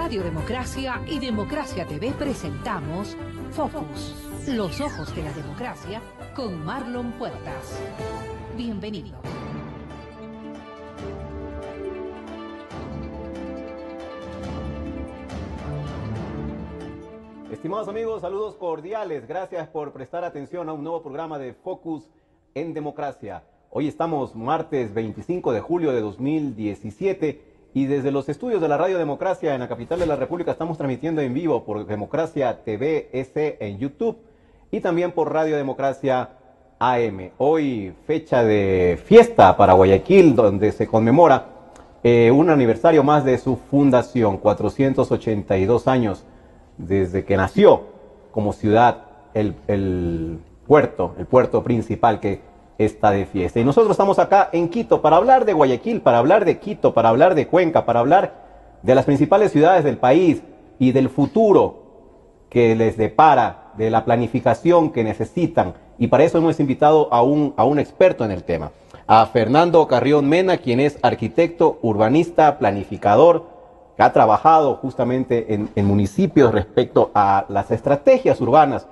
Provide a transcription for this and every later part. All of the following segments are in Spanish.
Radio Democracia y Democracia TV presentamos Focus, los ojos de la democracia, con Marlon Puertas. Bienvenido. Estimados amigos, saludos cordiales. Gracias por prestar atención a un nuevo programa de Focus en Democracia. Hoy estamos martes 25 de julio de 2017 y desde los estudios de la Radio Democracia en la capital de la República estamos transmitiendo en vivo por Democracia TV S en YouTube y también por Radio Democracia AM. Hoy fecha de fiesta para Guayaquil, donde se conmemora un aniversario más de su fundación, 482 años desde que nació como ciudad el puerto principal que está de fiesta. Y nosotros estamos acá en Quito para hablar de Guayaquil, para hablar de Quito, para hablar de Cuenca, para hablar de las principales ciudades del país y del futuro que les depara, de la planificación que necesitan. Y para eso hemos invitado a un experto en el tema, a Fernando Carrión Mena, quien es arquitecto, urbanista, planificador, que ha trabajado justamente en municipios respecto a las estrategias urbanas,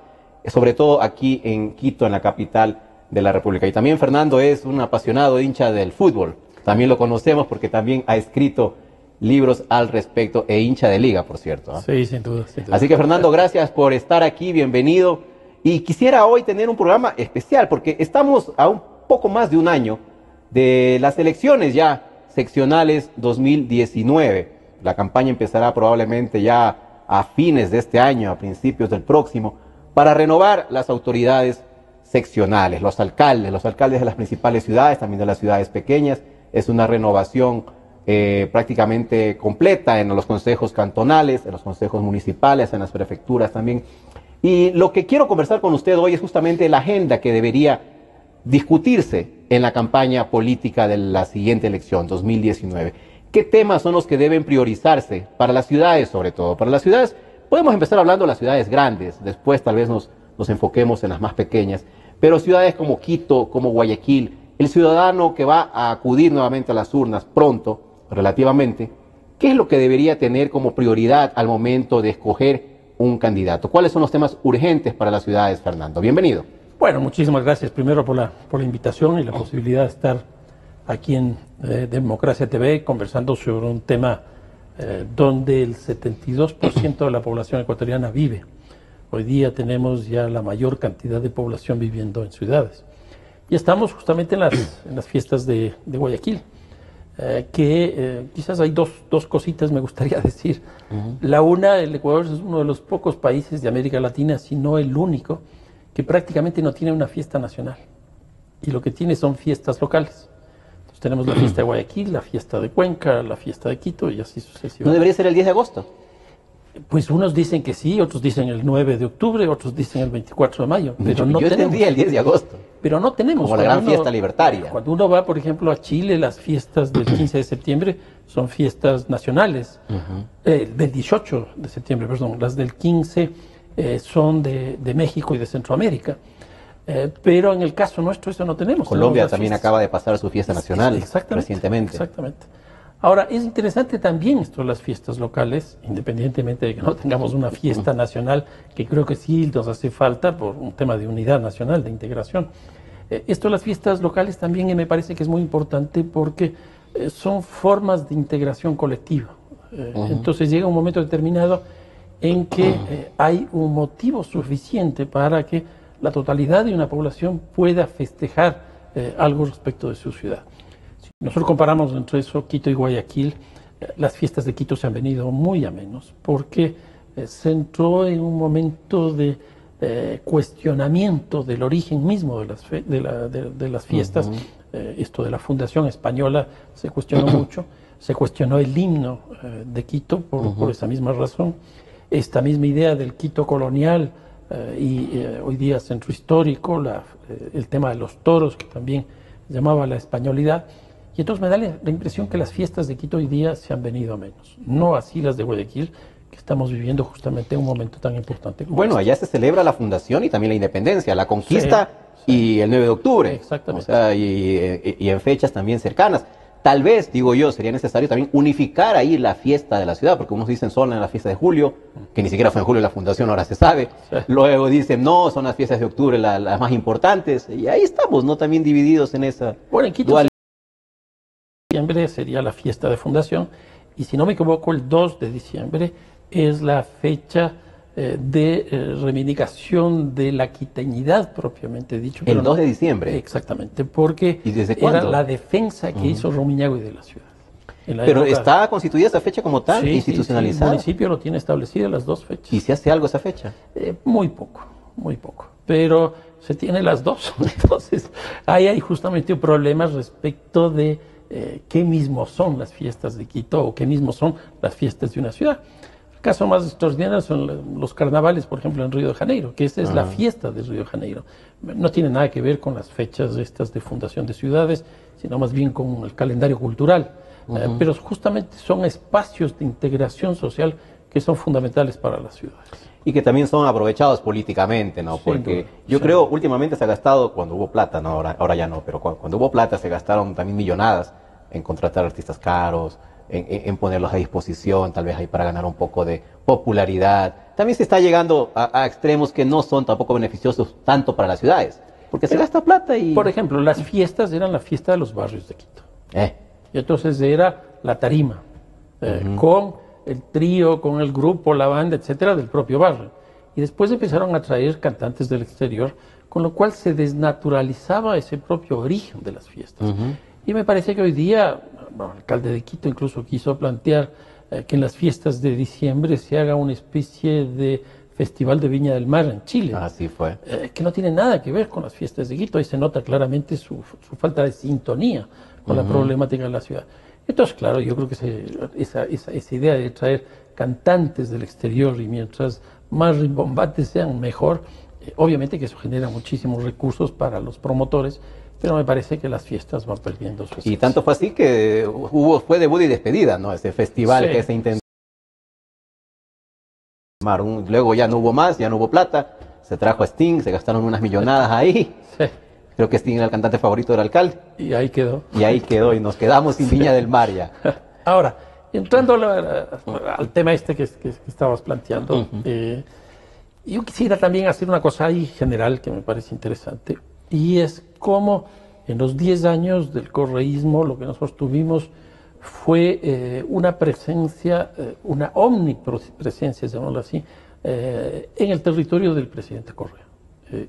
sobre todo aquí en Quito, en la capital de la República. Y también Fernando es un apasionado hincha del fútbol. También lo conocemos porque también ha escrito libros al respecto e hincha de liga, por cierto, ¿eh? Sí, sin duda, sin duda. Así que Fernando, gracias por estar aquí, bienvenido. Y quisiera hoy tener un programa especial porque estamos a un poco más de un año de las elecciones ya seccionales 2019. La campaña empezará probablemente ya a fines de este año, a principios del próximo, para renovar las autoridades seccionales, los alcaldes de las principales ciudades, también de las ciudades pequeñas. Es una renovación prácticamente completa en los consejos cantonales, en los consejos municipales, en las prefecturas también. Y lo que quiero conversar con usted hoy es justamente la agenda que debería discutirse en la campaña política de la siguiente elección, 2019. ¿Qué temas son los que deben priorizarse para las ciudades, sobre todo? Para las ciudades, podemos empezar hablando de las ciudades grandes, después tal vez nos enfoquemos en las más pequeñas, pero ciudades como Quito, como Guayaquil, el ciudadano que va a acudir nuevamente a las urnas pronto, relativamente, ¿qué es lo que debería tener como prioridad al momento de escoger un candidato? ¿Cuáles son los temas urgentes para las ciudades, Fernando? Bienvenido. Bueno, muchísimas gracias primero por la invitación y la posibilidad de estar aquí en Democracia TV conversando sobre un tema donde el 72% de la población ecuatoriana vive. Hoy día tenemos ya la mayor cantidad de población viviendo en ciudades. Y estamos justamente en las fiestas de Guayaquil, quizás hay dos cositas me gustaría decir. La una, el Ecuador es uno de los pocos países de América Latina, si no el único, que prácticamente no tiene una fiesta nacional. Y lo que tiene son fiestas locales. Entonces tenemos la fiesta de Guayaquil, la fiesta de Cuenca, la fiesta de Quito y así sucesivamente. ¿No debería ser el 10 de agosto? Pues unos dicen que sí, otros dicen el 9 de octubre, otros dicen el 24 de mayo, pero no yo tenemos. Entendía el 10 de agosto. Pero no tenemos. Como la gran fiesta libertaria. Cuando uno va, por ejemplo, a Chile, las fiestas del 15 de septiembre son fiestas nacionales. Del 18 de septiembre, perdón, las del 15 son de México y de Centroamérica. Pero en el caso nuestro eso no tenemos. Colombia también acaba de pasar su fiesta nacional recientemente. Exactamente. Ahora, es interesante también esto de las fiestas locales, independientemente de que no tengamos una fiesta nacional, que creo que sí nos hace falta por un tema de unidad nacional, de integración. Esto de las fiestas locales también me parece que es muy importante porque son formas de integración colectiva. Entonces llega un momento determinado en que hay un motivo suficiente para que la totalidad de una población pueda festejar algo respecto de su ciudad. Nosotros comparamos entre eso Quito y Guayaquil, las fiestas de Quito se han venido muy a menos porque se entró en un momento de cuestionamiento del origen mismo de las fiestas. Esto de la fundación española se cuestionó mucho, se cuestionó el himno de Quito por esa misma razón. Esta misma idea del Quito colonial y hoy día centro histórico, el tema de los toros que también llamaba la españolidad. Y entonces me da la impresión que las fiestas de Quito hoy día se han venido a menos. No así las de Guayaquil, que estamos viviendo justamente un momento tan importante como Bueno, allá se celebra la fundación y también la independencia, la conquista y el 9 de octubre. Exactamente. O sea, y en fechas también cercanas. Tal vez, digo yo, sería necesario también unificar ahí la fiesta de la ciudad, porque unos dicen son en la fiesta de julio, que ni siquiera fue en julio la fundación, ahora se sabe. Sí. Luego dicen, no, son las fiestas de octubre las más importantes. Y ahí estamos, ¿no? También divididos en esa Bueno, en Quito dualidad. diciembre sería la fiesta de fundación y si no me equivoco el 2 de diciembre es la fecha de reivindicación de la quiteñidad propiamente dicho. El 2 de diciembre. Exactamente, porque ¿Y desde era cuándo? la defensa que hizo Romiñahui de la ciudad. En la Pero época- está constituida esa fecha como tal, Sí, institucionalizada. el municipio lo tiene establecido las dos fechas. ¿Y se hace algo esa fecha? Muy poco, muy poco. Pero se tiene las dos. Entonces, ahí hay justamente un problema respecto de qué mismo son las fiestas de Quito o qué mismo son las fiestas de una ciudad. El caso más extraordinario son los carnavales, por ejemplo, en Río de Janeiro, que esta es la fiesta de Río de Janeiro. No tiene nada que ver con las fechas estas de fundación de ciudades, sino más bien con el calendario cultural. Pero justamente son espacios de integración social que son fundamentales para las ciudades. Y que también son aprovechados políticamente, ¿no? Sin Porque duda, yo sí. creo últimamente se ha gastado, cuando hubo plata, ¿no? Ahora ya no, pero cuando hubo plata se gastaron también millonadas en contratar artistas caros, en ponerlos a disposición, tal vez ahí para ganar un poco de popularidad. También se está llegando a extremos que no son tampoco beneficiosos tanto para las ciudades, porque se gasta plata y... Por ejemplo, las fiestas eran la fiesta de los barrios de Quito. Eh, Y entonces era la tarima, con el trío, con el grupo, la banda, etcétera, del propio barrio. Y después empezaron a traer cantantes del exterior, con lo cual se desnaturalizaba ese propio origen de las fiestas. Y me parece que hoy día, bueno, el alcalde de Quito incluso quiso plantear que en las fiestas de diciembre se haga una especie de festival de Viña del Mar en Chile. así fue. Que no tiene nada que ver con las fiestas de Quito. Ahí se nota claramente su falta de sintonía con la problemática de la ciudad. Entonces, claro, yo creo que esa idea de traer cantantes del exterior y mientras más rimbombantes sean, mejor, obviamente que eso genera muchísimos recursos para los promotores, pero me parece que las fiestas van perdiendo su Y esencia. tanto fue así que fue debut y despedida, ¿no? Ese festival Sí. que se intentó. Luego ya no hubo más, ya no hubo plata, se trajo a Sting, se gastaron unas millonadas ahí. Sí, Creo que Sting era el cantante favorito del alcalde. y ahí quedó. Y ahí quedó, y nos quedamos sin Viña del Mar ya. Ahora, entrando al tema este que estabas planteando, yo quisiera también hacer una cosa ahí general que me parece interesante, y es cómo en los 10 años del correísmo lo que nosotros tuvimos fue una presencia, una omnipresencia, llamémoslo así, en el territorio del presidente Correa.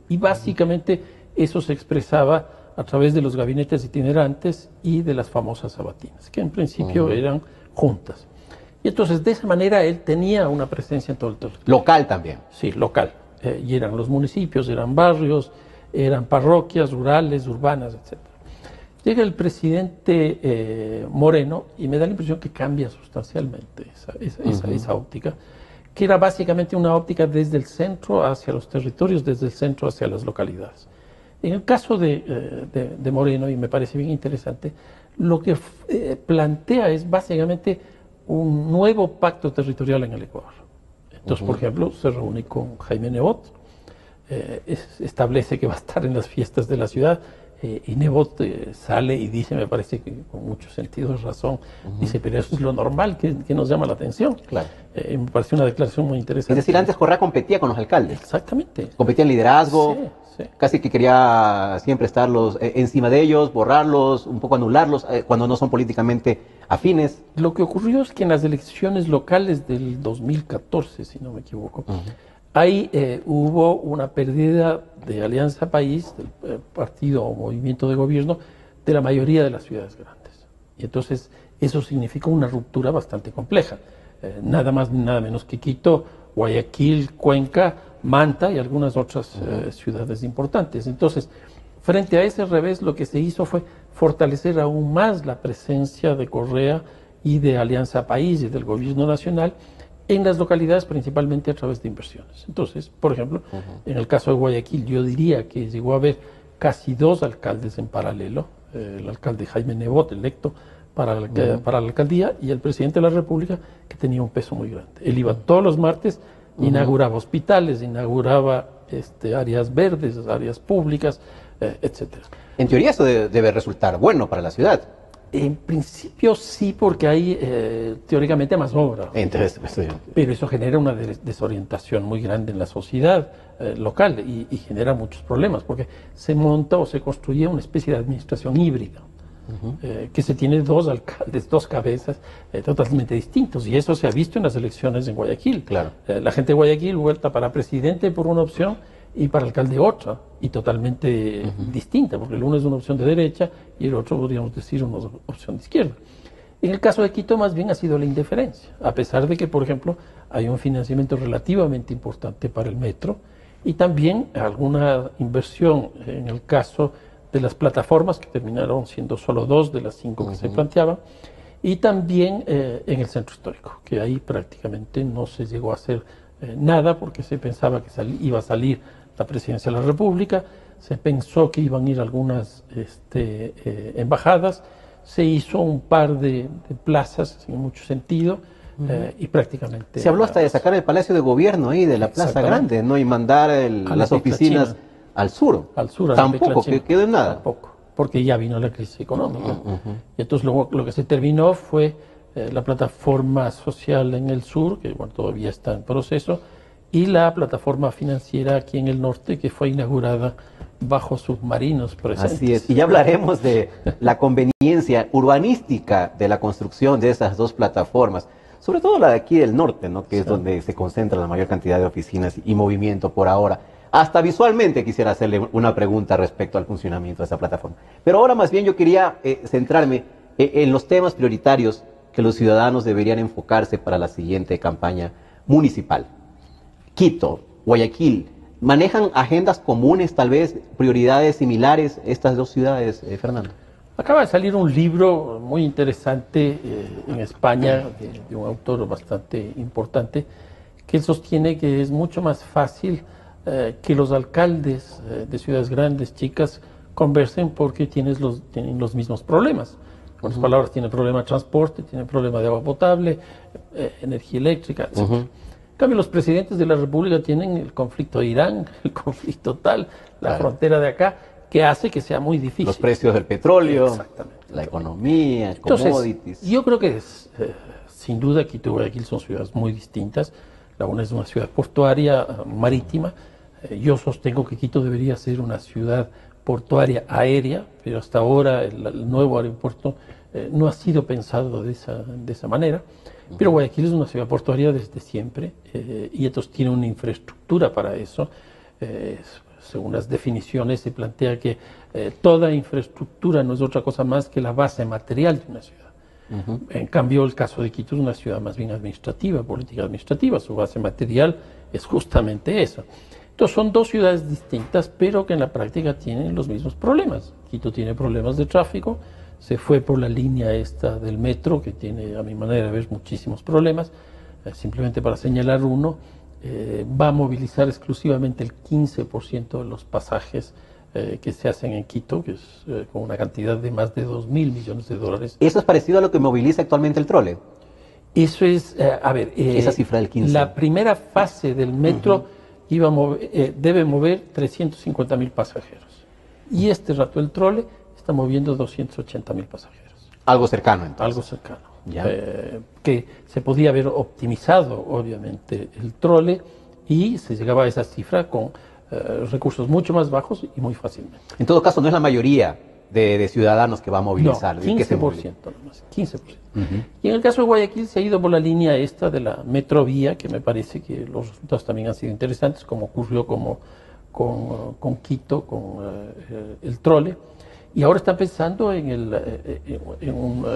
Y básicamente eso se expresaba a través de los gabinetes itinerantes y de las famosas sabatinas, que en principio eran juntas. Y entonces de esa manera él tenía una presencia en todo el territorio. Local también. Sí, local. Y eran los municipios, eran barrios, eran parroquias rurales, urbanas, etc. Llega el presidente Moreno y me da la impresión que cambia sustancialmente esa óptica, que era básicamente una óptica desde el centro hacia los territorios, desde el centro hacia las localidades. En el caso de Moreno, y me parece bien interesante, lo que plantea es básicamente un nuevo pacto territorial en el Ecuador. Entonces, por ejemplo, se reúne con Jaime Nebot, establece que va a estar en las fiestas de la ciudad, y Nebot sale y dice, me parece que con mucho sentido de razón, dice, pero eso es lo normal que nos llama la atención. Claro. Me pareció una declaración muy Es interesante. decir, antes Correa competía con los alcaldes. Exactamente. Competía en liderazgo, Sí, sí. casi que quería siempre estar encima de ellos, borrarlos, un poco anularlos, cuando no son políticamente afines. Lo que ocurrió es que en las elecciones locales del 2014, si no me equivoco, ahí hubo una pérdida de Alianza País, del partido o movimiento de gobierno, de la mayoría de las ciudades grandes. Y entonces eso significa una ruptura bastante compleja. Nada más ni nada menos que Quito, Guayaquil, Cuenca, Manta y algunas otras ciudades importantes. Entonces, frente a ese revés, lo que se hizo fue fortalecer aún más la presencia de Correa y de Alianza País y del gobierno nacional en las localidades, principalmente a través de inversiones. Entonces, por ejemplo, en el caso de Guayaquil, yo diría que llegó a haber casi 2 alcaldes en paralelo, el alcalde Jaime Nebot, electo para la alcaldía, y el presidente de la República, que tenía un peso muy grande. Él iba todos los martes, inauguraba hospitales, inauguraba áreas verdes, áreas públicas, etcétera. En teoría eso debe resultar bueno para la ciudad. En principio sí, porque hay teóricamente más obra. Entonces, Pero eso genera una desorientación muy grande en la sociedad local y genera muchos problemas, porque se monta o se construye una especie de administración híbrida, que se tiene dos alcaldes, dos cabezas totalmente distintos, y eso se ha visto en las elecciones en Guayaquil. Claro. La gente de Guayaquil vuelta para presidente por una opción y para alcalde otra, y totalmente distinta, porque el uno es una opción de derecha y el otro, podríamos decir, una opción de izquierda. En el caso de Quito, más bien ha sido la indiferencia, a pesar de que, por ejemplo, hay un financiamiento relativamente importante para el metro y también alguna inversión en el caso de las plataformas, que terminaron siendo solo 2 de las 5 que se planteaban, y también en el centro histórico, que ahí prácticamente no se llegó a hacer nada, porque se pensaba que iba a salir la presidencia de la República, se pensó que iban a ir algunas embajadas, se hizo un par de plazas sin mucho sentido, y prácticamente... Se habló hasta de sacar el Palacio de Gobierno ahí de la Plaza Grande, ¿no? Y mandar las oficinas al sur. Al sur, tampoco, que quedó en nada. Tampoco, porque ya vino la crisis económica. Y entonces lo que se terminó fue la plataforma social en el sur, que bueno, todavía está en proceso, y la plataforma financiera aquí en el norte, que fue inaugurada bajo submarinos presentes. Así es, y ya hablaremos de la conveniencia urbanística de la construcción de esas dos plataformas, sobre todo la de aquí del norte, ¿no? Que es donde se concentra la mayor cantidad de oficinas y movimiento por ahora. Hasta visualmente quisiera hacerle una pregunta respecto al funcionamiento de esa plataforma. Pero ahora más bien yo quería centrarme en los temas prioritarios que los ciudadanos deberían enfocarse para la siguiente campaña municipal. Quito, Guayaquil, ¿manejan agendas comunes, tal vez prioridades similares estas dos ciudades, Fernando? Acaba de salir un libro muy interesante en España de un autor bastante importante, que sostiene que es mucho más fácil que los alcaldes de ciudades grandes, chicas, conversen porque tienen los mismos problemas. Con otras palabras, tienen problema de transporte, tienen problema de agua potable, energía eléctrica, etc. En cambio, los presidentes de la República tienen el conflicto de Irán, el conflicto tal, la frontera de acá, que hace que sea muy difícil. Los precios del petróleo, la economía, entonces, commodities. Yo creo que sin duda Quito y Guayaquil son ciudades muy distintas. La una es una ciudad portuaria, marítima. Yo sostengo que Quito debería ser una ciudad portuaria aérea, pero hasta ahora el nuevo aeropuerto no ha sido pensado de esa manera. Pero Guayaquil es una ciudad portuaria desde siempre y entonces tiene una infraestructura para eso. Según las definiciones se plantea que toda infraestructura no es otra cosa más que la base material de una ciudad. En cambio, el caso de Quito es una ciudad más bien administrativa, política administrativa. Su base material es justamente eso. Entonces son dos ciudades distintas, pero que en la práctica tienen los mismos problemas. Quito tiene problemas de tráfico, se fue por la línea esta del metro, que tiene, a mi manera de ver, muchísimos problemas. Simplemente para señalar uno, va a movilizar exclusivamente el 15% de los pasajes que se hacen en Quito, que es con una cantidad de más de 2.000 millones de dólares. ¿Eso es parecido a lo que moviliza actualmente el trole? Eso es, esa cifra del 15. La primera fase del metro debe mover 350.000 pasajeros. Y este rato el trole está moviendo 280.000 pasajeros. Algo cercano, entonces. Algo cercano. Que se podía haber optimizado, obviamente, el trole y se llegaba a esa cifra con recursos mucho más bajos y muy fácilmente. En todo caso, no es la mayoría de ciudadanos que va a movilizar. No, 15% nomás, 15%. Y en el caso de Guayaquil se ha ido por la línea esta de la metrovía, que me parece que los resultados también han sido interesantes, como ocurrió con Quito, con el trole. Y ahora están pensando en un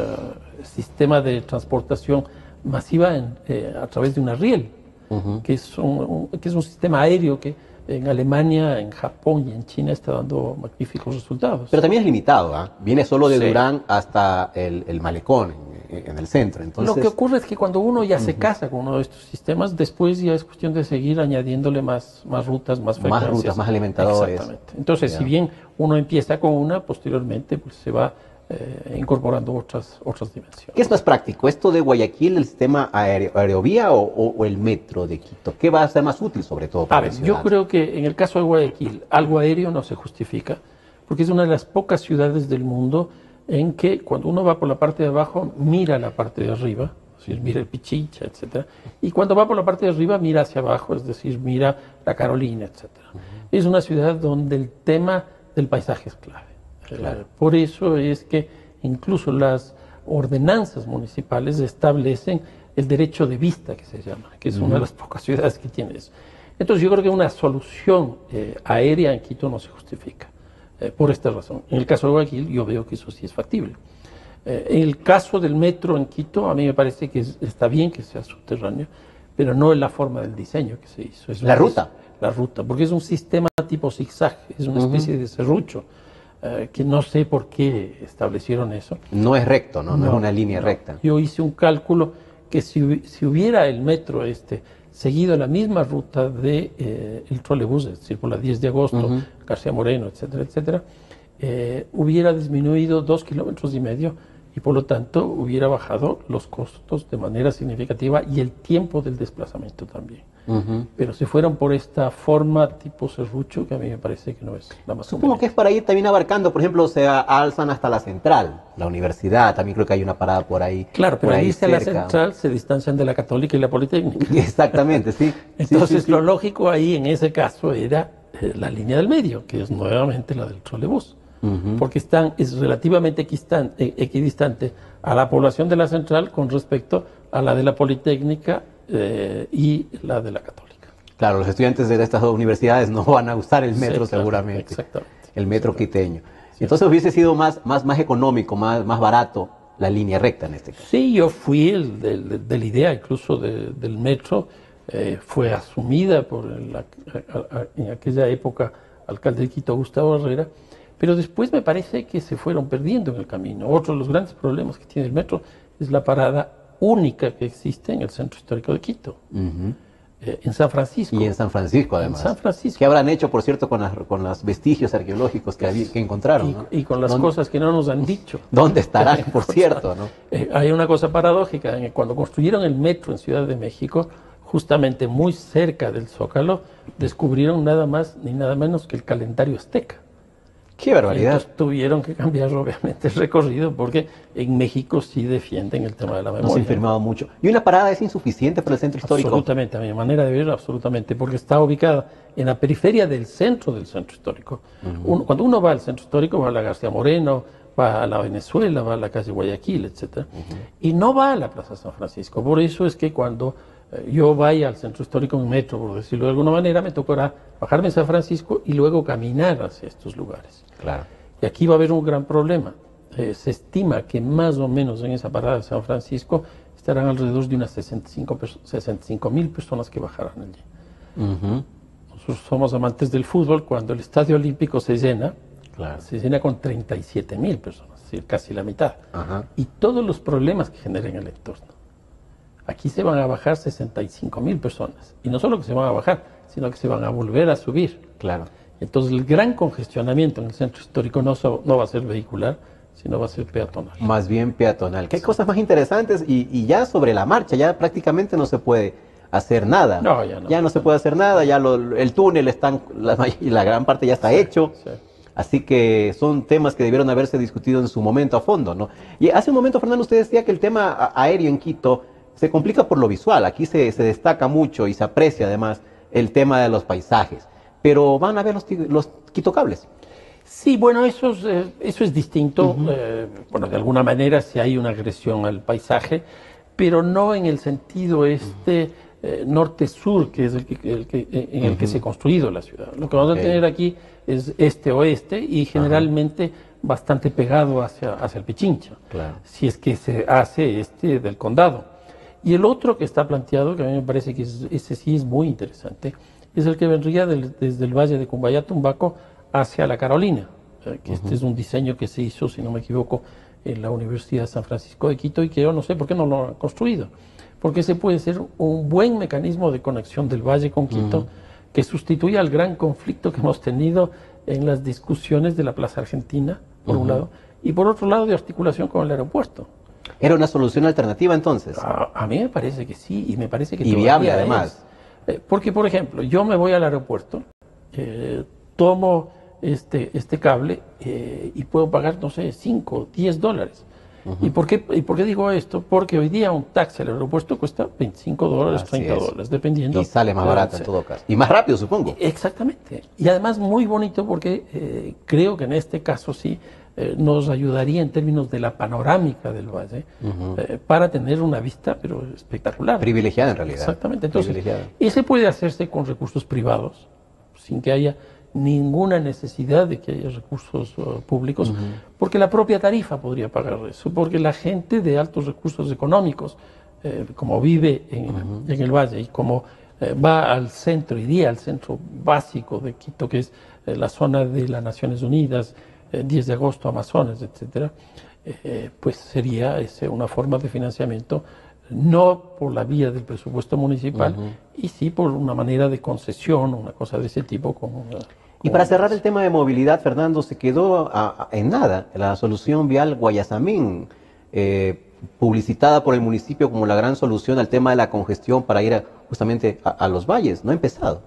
sistema de transportación masiva a través de una riel, que es un sistema aéreo que en Alemania, en Japón y en China está dando magníficos resultados. Pero también es limitado, ¿eh? Viene solo de Durán hasta el malecón, en el centro. Entonces... Lo que ocurre es que cuando uno ya se casa con uno de estos sistemas, después ya es cuestión de seguir añadiéndole más rutas, más frecuencias. Más rutas, más alimentadores. Exactamente. Entonces, si bien uno empieza con una, posteriormente pues se va incorporando otras dimensiones. ¿Qué es más práctico? ¿Esto de Guayaquil, el sistema aerovía o el metro de Quito? ¿Qué va a ser más útil, sobre todo para la ciudad? Yo creo que en el caso de Guayaquil, algo aéreo no se justifica, porque es una de las pocas ciudades del mundo en que cuando uno va por la parte de abajo, mira la parte de arriba, es decir, mira el Pichincha, etcétera, y cuando va por la parte de arriba, mira hacia abajo, es decir, mira la Carolina, etcétera. Es una ciudad donde el tema del paisaje es clave. Claro. Por eso es que incluso las ordenanzas municipales establecen el derecho de vista, que se llama, que es una de las pocas ciudades que tiene eso. Entonces yo creo que una solución aérea en Quito no se justifica, por esta razón. En el caso de Guayaquil yo veo que eso sí es factible. En el caso del metro en Quito, a mí me parece que está bien que sea subterráneo, pero no en la forma del diseño que se hizo. La ruta. La ruta, porque es un sistema tipo zigzag, es una especie de serrucho, que no sé por qué establecieron eso. No es recto, ¿no? No es una línea recta. Yo hice un cálculo que si hubiera el metro seguido la misma ruta de el trolebús, es decir, por la 10 de agosto, García Moreno, etcétera, etcétera, hubiera disminuido 2,5 kilómetros y por lo tanto hubiera bajado los costos de manera significativa y el tiempo del desplazamiento también. Pero se fueron por esta forma tipo serrucho que a mí me parece que no es la más Supongo que es para ir también abarcando, por ejemplo, se alzan hasta la central, la universidad, también creo que hay una parada por ahí. Claro, pero por ahí a la cerca. central se distancian de la Católica y la Politécnica. Exactamente, sí. Entonces Sí. lo lógico ahí en ese caso era la línea del medio, que es nuevamente la del trolebús. Porque es relativamente equidistante a la población de la central con respecto a la de la Politécnica y la de la Católica. Claro, los estudiantes de estas dos universidades no van a usar el metro Sí, claro, seguramente. exactamente. El metro quiteño. Entonces hubiese sido más económico, más barato la línea recta en este caso. Sí, yo fui de la idea incluso del metro, fue asumida por en aquella época alcalde de Quito, Gustavo Herrera, pero después me parece que se fueron perdiendo en el camino. Otro de los grandes problemas que tiene el metro es la parada única que existe en el centro histórico de Quito, en San Francisco. Y en San Francisco, además. En San Francisco. ¿Qué habrán hecho, por cierto, con los vestigios arqueológicos que encontraron? ¿no? Y con las cosas que no nos han dicho. ¿Dónde estarán, por cierto? ¿no? Hay una cosa paradójica, en que cuando construyeron el metro en Ciudad de México, justamente muy cerca del Zócalo, descubrieron nada más ni nada menos que el calendario azteca. ¡Qué barbaridad! Entonces tuvieron que cambiar obviamente el recorrido porque en México sí defienden el tema de la memoria. No se ha infirmado mucho. ¿Y una parada es insuficiente para el centro histórico? Absolutamente, a mi manera de ver, absolutamente, porque está ubicada en la periferia del centro histórico. Cuando uno va al centro histórico, va a la García Moreno, va a la Venezuela, va a la calle Guayaquil, etcétera, y no va a la Plaza San Francisco. Por eso es que cuando yo vaya al centro histórico en metro, por decirlo de alguna manera, me tocará bajarme en San Francisco y luego caminar hacia estos lugares. Claro. Y aquí va a haber un gran problema. Se estima que más o menos en esa parada de San Francisco estarán alrededor de unas 65,000 personas que bajarán allí. Nosotros somos amantes del fútbol. Cuando el Estadio Olímpico se llena, se llena con 37,000 personas, es decir, casi la mitad. Y todos los problemas que genera en el entorno. Aquí se van a bajar 65,000 personas. Y no solo que se van a bajar, sino que se van a volver a subir. Claro. Entonces el gran congestionamiento en el centro histórico no va a ser vehicular, sino va a ser peatonal. Más bien peatonal. ¿Qué cosas más interesantes? Y ya sobre la marcha, ya prácticamente no se puede hacer nada. No, ya no. Ya no se puede hacer nada, ya el túnel la gran parte ya está hecho. Sí. Así que son temas que debieron haberse discutido en su momento a fondo, ¿no? Y hace un momento, Fernando, usted decía que el tema aéreo en Quito se complica por lo visual. Aquí se destaca mucho y se aprecia además el tema de los paisajes. Pero van a ver los quitocables. Sí, bueno, eso es distinto. Bueno, de alguna manera sí hay una agresión al paisaje, pero no en el sentido norte-sur, que es en el que se ha construido la ciudad. Lo que vamos a tener aquí es este-oeste y generalmente bastante pegado hacia el Pichincha, si es que se hace del condado. Y el otro que está planteado, que a mí me parece que ese sí es muy interesante, es el que vendría desde el valle de Cumbayá-Tumbaco hacia la Carolina, que este es un diseño que se hizo, si no me equivoco, en la Universidad de San Francisco de Quito y que yo no sé por qué no lo han construido, porque ese puede ser un buen mecanismo de conexión del valle con Quito que sustituya al gran conflicto que hemos tenido en las discusiones de la Plaza Argentina, por un lado, y por otro lado de articulación con el aeropuerto. ¿Era una solución alternativa entonces? A mí me parece que sí, y me parece que y viable además. Porque, por ejemplo, yo me voy al aeropuerto, tomo este cable y puedo pagar, no sé, 5, 10 dólares. ¿Y por qué digo esto? Porque hoy día un taxi al aeropuerto cuesta 25 dólares, 30 dólares, dependiendo. Y sale más barato en todo caso. Y más rápido, supongo. Exactamente. Y además muy bonito porque creo que en este caso sí nos ayudaría en términos de la panorámica del valle para tener una vista, pero espectacular. Privilegiada en realidad. Exactamente. Entonces, ese puede hacerse con recursos privados, sin que haya ninguna necesidad de que haya recursos públicos, porque la propia tarifa podría pagar eso, porque la gente de altos recursos económicos, como vive en el valle y como va al centro, iría al centro básico de Quito, que es la zona de las Naciones Unidas, 10 de agosto, Amazonas, etcétera, pues sería una forma de financiamiento no por la vía del presupuesto municipal y sí por una manera de concesión, una cosa de ese tipo. Y para cerrar el tema de movilidad, Fernando, se quedó en nada la solución vial Guayasamín, publicitada por el municipio como la gran solución al tema de la congestión para ir justamente a los valles. No ha empezado.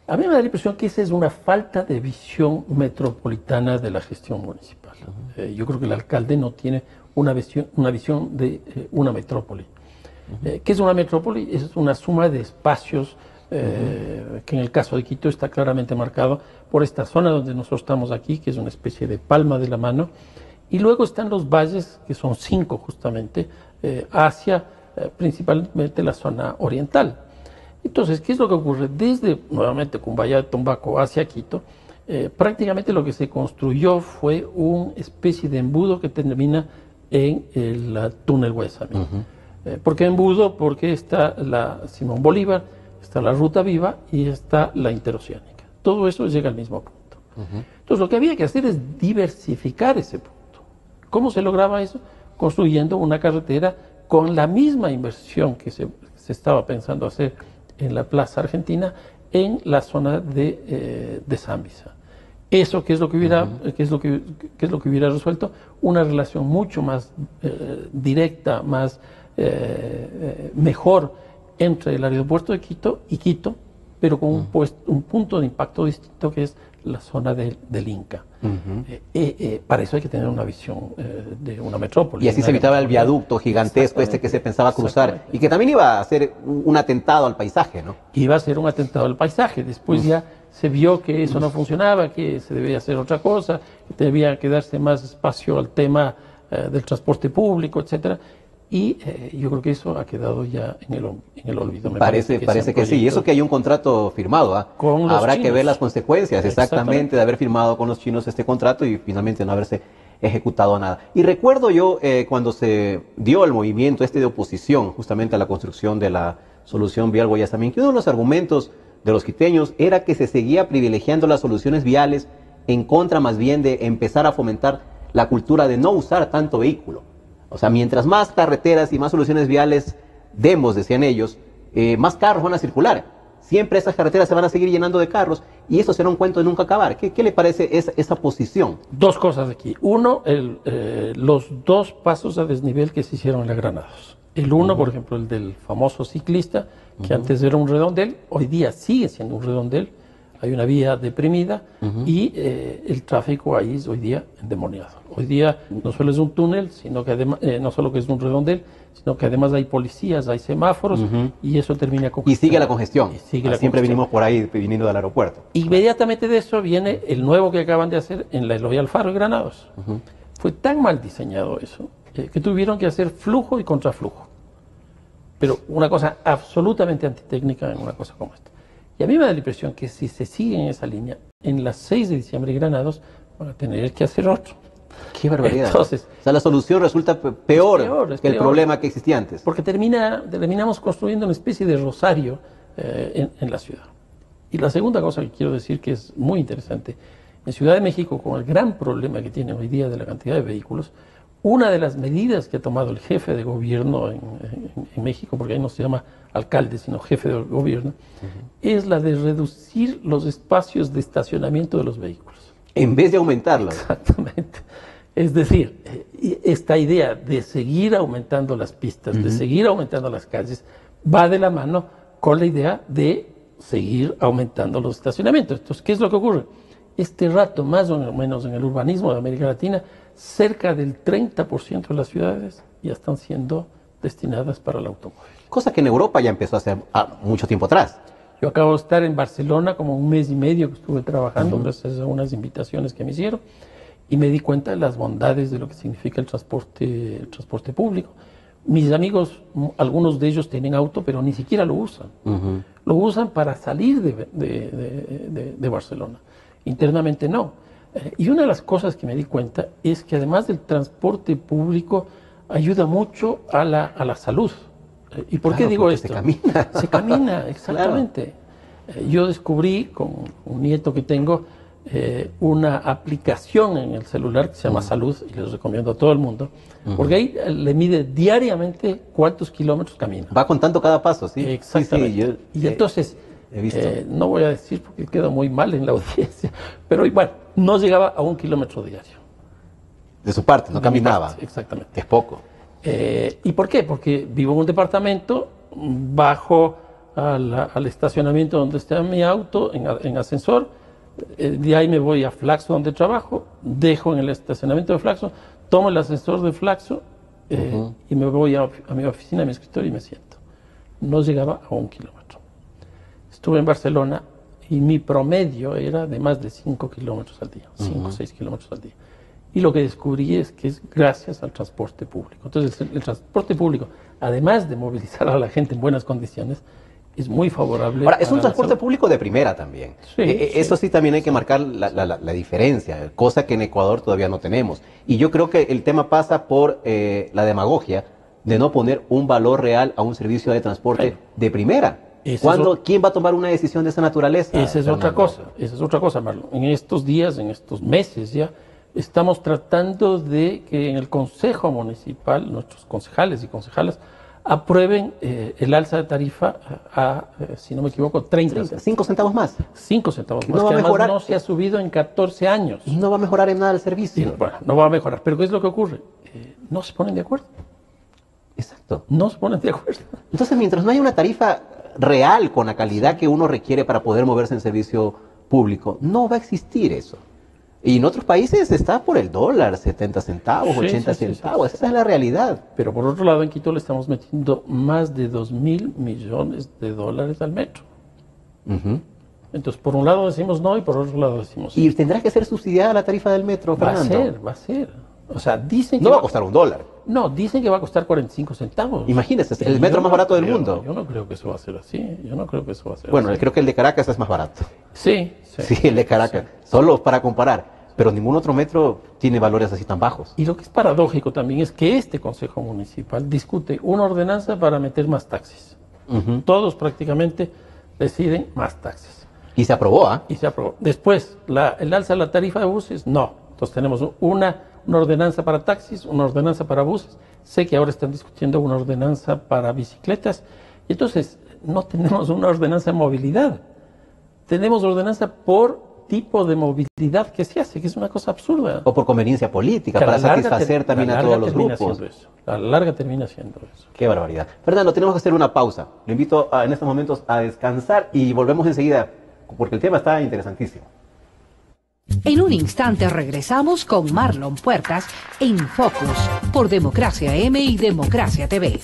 A mí me da la impresión que esa es una falta de visión metropolitana de la gestión municipal. Yo creo que el alcalde no tiene una visión de una metrópoli. ¿Qué es una metrópoli? Es una suma de espacios que en el caso de Quito está claramente marcado por esta zona donde nosotros estamos aquí, que es una especie de palma de la mano, y luego están los valles, que son 5 justamente, hacia principalmente la zona oriental. Entonces, ¿qué es lo que ocurre? Desde, nuevamente, Cumbayá, Tombaco hacia Quito, prácticamente lo que se construyó fue una especie de embudo que termina en el túnel Guayasamín. ¿Por qué embudo? Porque está la Simón Bolívar, está la Ruta Viva y está la Interoceánica. Todo eso llega al mismo punto. Entonces, lo que había que hacer es diversificar ese punto. ¿Cómo se lograba eso? Construyendo una carretera con la misma inversión que se estaba pensando hacer en la Plaza Argentina en la zona de Zambisa. Eso, ¿qué es lo que hubiera resuelto? Una relación mucho más directa, más mejor entre el aeropuerto de Quito y Quito, pero con un punto de impacto distinto que es la zona del Inca. Para eso hay que tener una visión de una metrópoli. Y así se evitaba el viaducto gigantesco que se pensaba cruzar y que también iba a ser un atentado al paisaje, ¿no? Iba a ser un atentado al paisaje. Después ya se vio que eso no funcionaba, que se debía hacer otra cosa, que debía quedarse más espacio al tema del transporte público, etcétera. Y yo creo que eso ha quedado ya en el olvido. Parece que sí. Y eso que hay un contrato firmado. Habrá que ver las consecuencias exactamente de haber firmado con los chinos este contrato y finalmente no haberse ejecutado nada. Y recuerdo yo cuando se dio el movimiento de oposición justamente a la construcción de la solución vial Guayasamín, que uno de los argumentos de los quiteños era que se seguía privilegiando las soluciones viales en contra más bien de empezar a fomentar la cultura de no usar tanto vehículo. O sea, mientras más carreteras y más soluciones viales demos, decían ellos, más carros van a circular. Siempre esas carreteras se van a seguir llenando de carros y eso será un cuento de nunca acabar. ¿Qué le parece esa posición? Dos cosas aquí. Uno, los 2 pasos a desnivel que se hicieron en la Granados. El uno, por ejemplo, el del famoso ciclista, que antes era un redondel, hoy día sigue siendo un redondel. Hay una vía deprimida y el tráfico ahí es hoy día endemoniado. Hoy día no solo es un túnel, sino que además, no solo que es un redondel, sino que además hay policías, hay semáforos y eso termina con... Y sigue la congestión. Siempre vinimos por ahí viniendo del aeropuerto. Inmediatamente de eso viene el nuevo que acaban de hacer en la Eloy Alfaro y Granados. Fue tan mal diseñado eso que tuvieron que hacer flujo y contraflujo. Pero una cosa absolutamente antitécnica en una cosa como esta. Y a mí me da la impresión que si se sigue en esa línea, en las 6 de diciembre y Granados van a tener que hacer otro. ¡Qué barbaridad! Entonces, o sea, la solución resulta peor que el problema que existía antes. Porque terminamos construyendo una especie de rosario en la ciudad. Y la segunda cosa que quiero decir que es muy interesante, en Ciudad de México, con el gran problema que tiene hoy día de la cantidad de vehículos, una de las medidas que ha tomado el jefe de gobierno en México, porque ahí no se llama alcalde, sino jefe de gobierno, es la de reducir los espacios de estacionamiento de los vehículos. En vez de aumentarlos. Exactamente. Es decir, esta idea de seguir aumentando las pistas, de seguir aumentando las calles, va de la mano con la idea de seguir aumentando los estacionamientos. Entonces, ¿qué es lo que ocurre? este rato, más o menos en el urbanismo de América Latina, cerca del 30% de las ciudades ya están siendo destinadas para el automóvil. Cosa que en Europa ya empezó a hacer mucho tiempo atrás. Yo acabo de estar en Barcelona como un mes y medio que estuve trabajando gracias a unas invitaciones que me hicieron y me di cuenta de las bondades de lo que significa el transporte público. Mis amigos, algunos de ellos tienen auto, pero ni siquiera lo usan. Lo usan para salir de Barcelona. Internamente no. Y una de las cosas que me di cuenta es que además del transporte público ayuda mucho a la salud. ¿Y por qué digo esto? Se camina. Se camina, exactamente. Claro. Yo descubrí con un nieto que tengo una aplicación en el celular que se llama Salud, y les recomiendo a todo el mundo, porque ahí le mide diariamente cuántos kilómetros camina. Va contando cada paso, ¿sí? Exactamente. Y entonces, he visto. No voy a decir porque queda muy mal en la audiencia, pero bueno, no llegaba a 1 kilómetro diario. De su parte, no caminaba. Parte, exactamente. Es poco. ¿Y por qué? Porque vivo en un departamento, bajo al estacionamiento donde está mi auto, en ascensor, de ahí me voy a Flaxo donde trabajo, dejo en el estacionamiento de Flaxo, tomo el ascensor de Flaxo y me voy a mi oficina, a mi escritorio y me siento. No llegaba a 1 kilómetro. Estuve en Barcelona y mi promedio era de más de 5 kilómetros al día, 5 o 6 kilómetros al día. Y lo que descubrí es que es gracias al transporte público. Entonces, el transporte público, además de movilizar a la gente en buenas condiciones, es muy favorable. Ahora, es un transporte público de primera también. Sí, eso sí también hay que marcar la diferencia, cosa que en Ecuador todavía no tenemos. Y yo creo que el tema pasa por la demagogia de no poner un valor real a un servicio de transporte de primera. ¿Quién va a tomar una decisión de esa naturaleza? Esa es otra cosa, Marlon. En estos días, en estos meses ya, estamos tratando de que en el Consejo Municipal, nuestros concejales y concejalas, aprueben el alza de tarifa a, si no me equivoco, 5 centavos más. 5 centavos más, no que va a además mejorar. no se ha subido en 14 años. Y no va a mejorar en nada el servicio. Bueno, no va a mejorar. Pero ¿qué es lo que ocurre? No se ponen de acuerdo. Exacto. No se ponen de acuerdo. Entonces, mientras no haya una tarifa real con la calidad que uno requiere para poder moverse en servicio público, no va a existir eso. Y en otros países está por el dólar, 70 centavos, 80 centavos. Esa es la realidad. Pero por otro lado, en Quito le estamos metiendo más de 2.000 millones de dólares al metro. Entonces, por un lado decimos no y por otro lado decimos sí. ¿Y tendrá que ser subsidiada la tarifa del metro, Fernando? Va a ser. O sea, dicen que no va a costar $1. No, dicen que va a costar 45 centavos. Imagínese, es el metro más barato del mundo. Yo no creo que eso va a ser así. Bueno, creo que el de Caracas es más barato. Sí, el de Caracas. Solo para comparar. Pero ningún otro metro tiene valores así tan bajos. Y lo que es paradójico también es que este Consejo Municipal discute una ordenanza para meter más taxis. Todos prácticamente deciden más taxis. Y se aprobó, ¿ah? Y se aprobó. Después, el alza de la tarifa de buses, no. Entonces tenemos una ordenanza para taxis, una ordenanza para buses. Sé que ahora están discutiendo una ordenanza para bicicletas. Y entonces no tenemos una ordenanza de movilidad. Tenemos ordenanza por tipo de movilidad que se hace, que es una cosa absurda. O por conveniencia política, para satisfacer también a todos los grupos. A la larga termina siendo eso. Qué barbaridad. Fernando, tenemos que hacer una pausa. Lo invito en estos momentos a descansar y volvemos enseguida, porque el tema está interesantísimo. En un instante regresamos con Marlon Puertas en Focus por Democracia M y Democracia TV.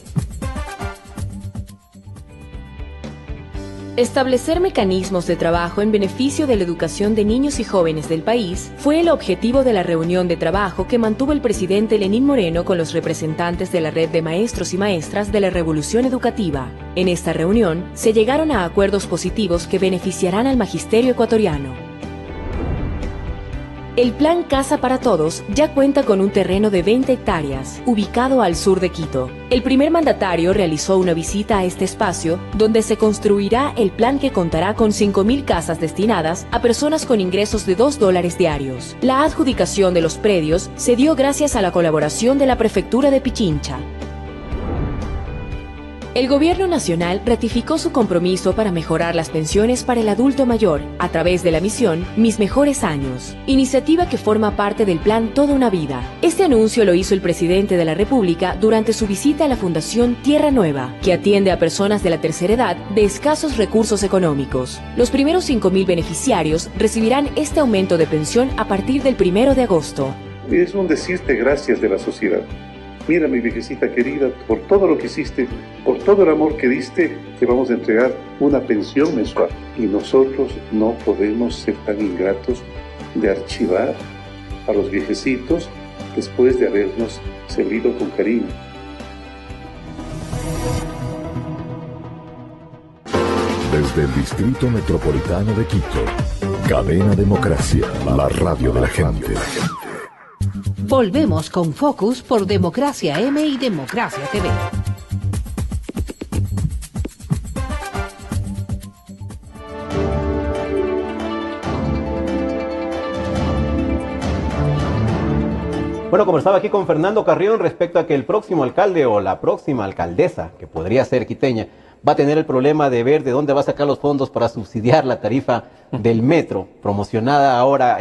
Establecer mecanismos de trabajo en beneficio de la educación de niños y jóvenes del país fue el objetivo de la reunión de trabajo que mantuvo el presidente Lenín Moreno con los representantes de la red de maestros y maestras de la Revolución Educativa. En esta reunión se llegaron a acuerdos positivos que beneficiarán al magisterio ecuatoriano. El Plan Casa para Todos ya cuenta con un terreno de 20 hectáreas, ubicado al sur de Quito. El primer mandatario realizó una visita a este espacio, donde se construirá el plan que contará con 5.000 casas destinadas a personas con ingresos de $2 diarios. La adjudicación de los predios se dio gracias a la colaboración de la Prefectura de Pichincha. El Gobierno Nacional ratificó su compromiso para mejorar las pensiones para el adulto mayor a través de la misión Mis Mejores Años, iniciativa que forma parte del plan Toda una Vida. Este anuncio lo hizo el presidente de la República durante su visita a la Fundación Tierra Nueva, que atiende a personas de la tercera edad de escasos recursos económicos. Los primeros 5.000 beneficiarios recibirán este aumento de pensión a partir del 1 de agosto. Es un decirte gracias de la sociedad. Mira, mi viejecita querida, por todo lo que hiciste, por todo el amor que diste, te vamos a entregar una pensión mensual. Y nosotros no podemos ser tan ingratos de archivar a los viejecitos después de habernos servido con cariño. Desde el Distrito Metropolitano de Quito, Cadena Democracia, la radio de la gente. Volvemos con Focus por Democracia M y Democracia TV. Bueno, como estaba aquí con Fernando Carrión respecto a que el próximo alcalde o la próxima alcaldesa, que podría ser quiteña, va a tener el problema de ver de dónde va a sacar los fondos para subsidiar la tarifa del metro, promocionada ahora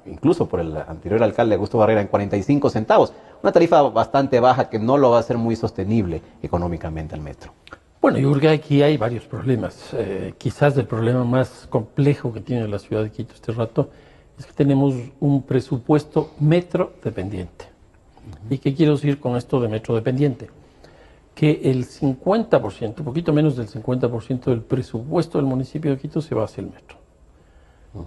incluso por el anterior alcalde Augusto Barrera en 45 centavos. Una tarifa bastante baja que no lo va a hacer muy sostenible económicamente al metro. Bueno, yo creo que aquí hay varios problemas. Quizás el problema más complejo que tiene la ciudad de Quito este rato es que tenemos un presupuesto metro dependiente. ¿Y qué quiero decir con esto de metro dependiente? Que el 50%, un poquito menos del 50% del presupuesto del municipio de Quito se va hacia el metro.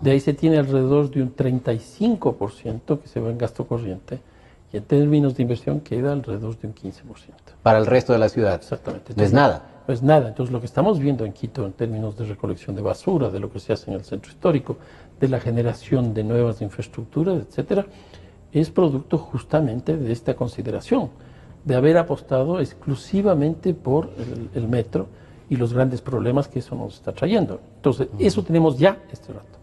De ahí se tiene alrededor de un 35% que se va en gasto corriente y en términos de inversión queda alrededor de un 15%. Para el resto de la ciudad. Exactamente. No es nada. No es nada. Entonces lo que estamos viendo en Quito en términos de recolección de basura, de lo que se hace en el centro histórico, de la generación de nuevas infraestructuras, etcétera, es producto justamente de esta consideración, de haber apostado exclusivamente por el metro y los grandes problemas que eso nos está trayendo. Entonces, eso tenemos ya este rato.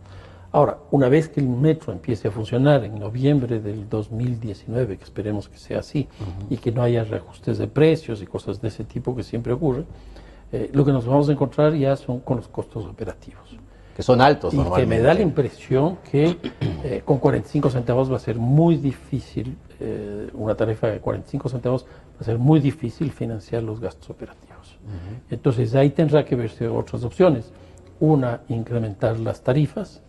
Ahora, una vez que el metro empiece a funcionar en noviembre del 2019, que esperemos que sea así, y que no haya reajustes de precios y cosas de ese tipo que siempre ocurre, lo que nos vamos a encontrar ya son con los costos operativos. Que son altos normalmente. Y que me da la impresión que con 45 centavos va a ser muy difícil, una tarifa de 45 centavos va a ser muy difícil financiar los gastos operativos. Entonces ahí tendrá que verse otras opciones. Una, incrementar las tarifas,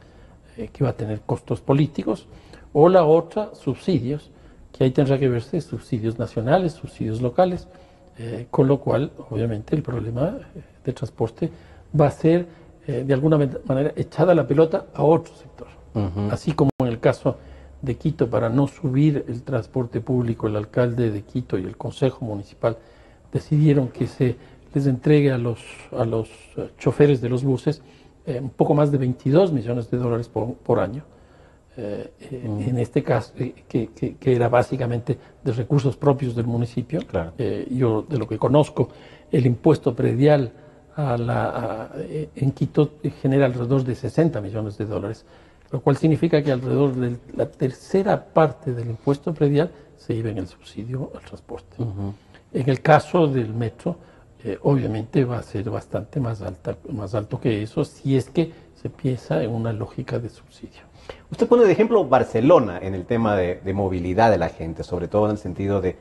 que va a tener costos políticos, o la otra, subsidios, que ahí tendrá que verse subsidios nacionales, subsidios locales, con lo cual, obviamente, el problema de transporte va a ser, de alguna manera, echada la pelota a otro sector. Así como en el caso de Quito, para no subir el transporte público, el alcalde de Quito y el Consejo Municipal decidieron que se les entregue a los choferes de los buses un poco más de 22 millones de dólares por año. En este caso, que era básicamente de recursos propios del municipio. Claro. Yo, de lo que conozco, el impuesto predial en Quito genera alrededor de 60 millones de dólares, lo cual significa que alrededor de la tercera parte del impuesto predial se iba en el subsidio al transporte. En el caso del metro, obviamente va a ser bastante más alto que eso, si es que se piensa en una lógica de subsidio. Usted pone de ejemplo Barcelona en el tema de movilidad de la gente, sobre todo en el sentido de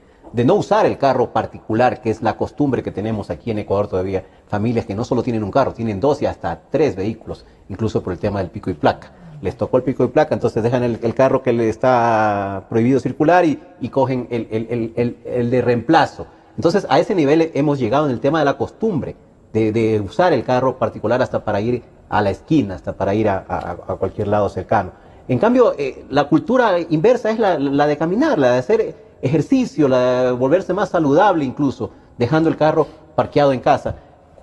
no usar el carro particular, que es la costumbre que tenemos aquí en Ecuador todavía. Familias que no solo tienen un carro, tienen 2 y hasta 3 vehículos, incluso por el tema del pico y placa. Les tocó el pico y placa, entonces dejan el carro que le está prohibido circular y cogen el de reemplazo. Entonces a ese nivel hemos llegado en el tema de la costumbre, de usar el carro particular hasta para ir a la esquina, hasta para ir a cualquier lado cercano. En cambio, la cultura inversa es la de caminar, la de hacer ejercicio, la de volverse más saludable incluso, dejando el carro parqueado en casa.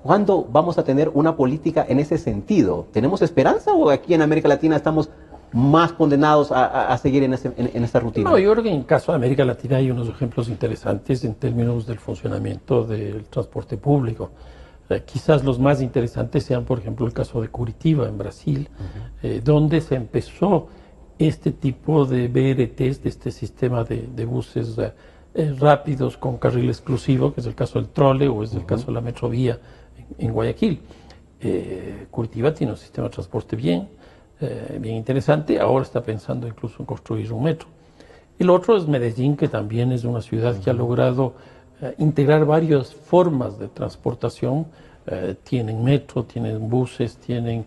¿Cuándo vamos a tener una política en ese sentido? ¿Tenemos esperanza o aquí en América Latina estamos más condenados a seguir en esa rutina? No, yo creo que en el caso de América Latina hay unos ejemplos interesantes en términos del funcionamiento del transporte público. Quizás los más interesantes sean, por ejemplo, el caso de Curitiba, en Brasil, donde se empezó este tipo de BRTs, de este sistema de buses rápidos con carril exclusivo, que es el caso del trole o es el caso de la Metrovía en Guayaquil. Curitiba tiene un sistema de transporte bien interesante, ahora está pensando incluso en construir un metro. El otro es Medellín, que también es una ciudad que ha logrado integrar varias formas de transportación. Tienen metro, tienen buses, tienen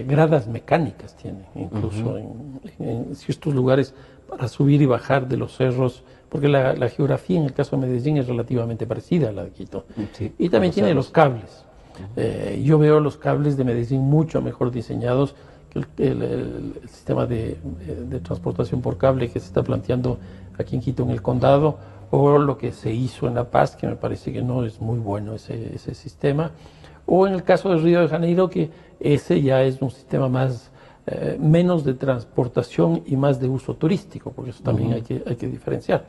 gradas mecánicas, tienen incluso en ciertos lugares para subir y bajar de los cerros, porque la geografía en el caso de Medellín es relativamente parecida a la de Quito. Sí, y también tiene los cables. Yo veo los cables de Medellín mucho mejor diseñados que el sistema de transportación por cable que se está planteando aquí en Quito, en el condado, o lo que se hizo en La Paz, que me parece que no es muy bueno ese sistema, o en el caso de Río de Janeiro, que ese ya es un sistema menos de transportación y más de uso turístico, porque eso también hay que diferenciar.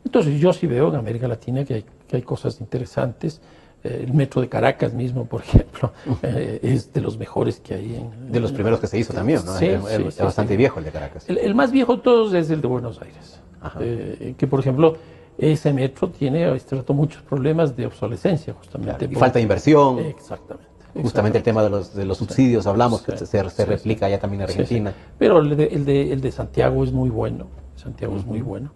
Entonces yo sí veo en América Latina que hay cosas interesantes. El metro de Caracas mismo, por ejemplo, es de los mejores que hay. De los primeros que se hizo también, ¿no? Sí, es bastante viejo el de Caracas. El más viejo de todos es el de Buenos Aires, que por ejemplo ese metro tiene muchos problemas de obsolescencia, justamente. Claro, y falta de inversión. Exactamente. Justamente el tema de los subsidios, hablamos, que se replica allá también en Argentina. Sí. Pero el de Santiago es muy bueno. Santiago es muy bueno.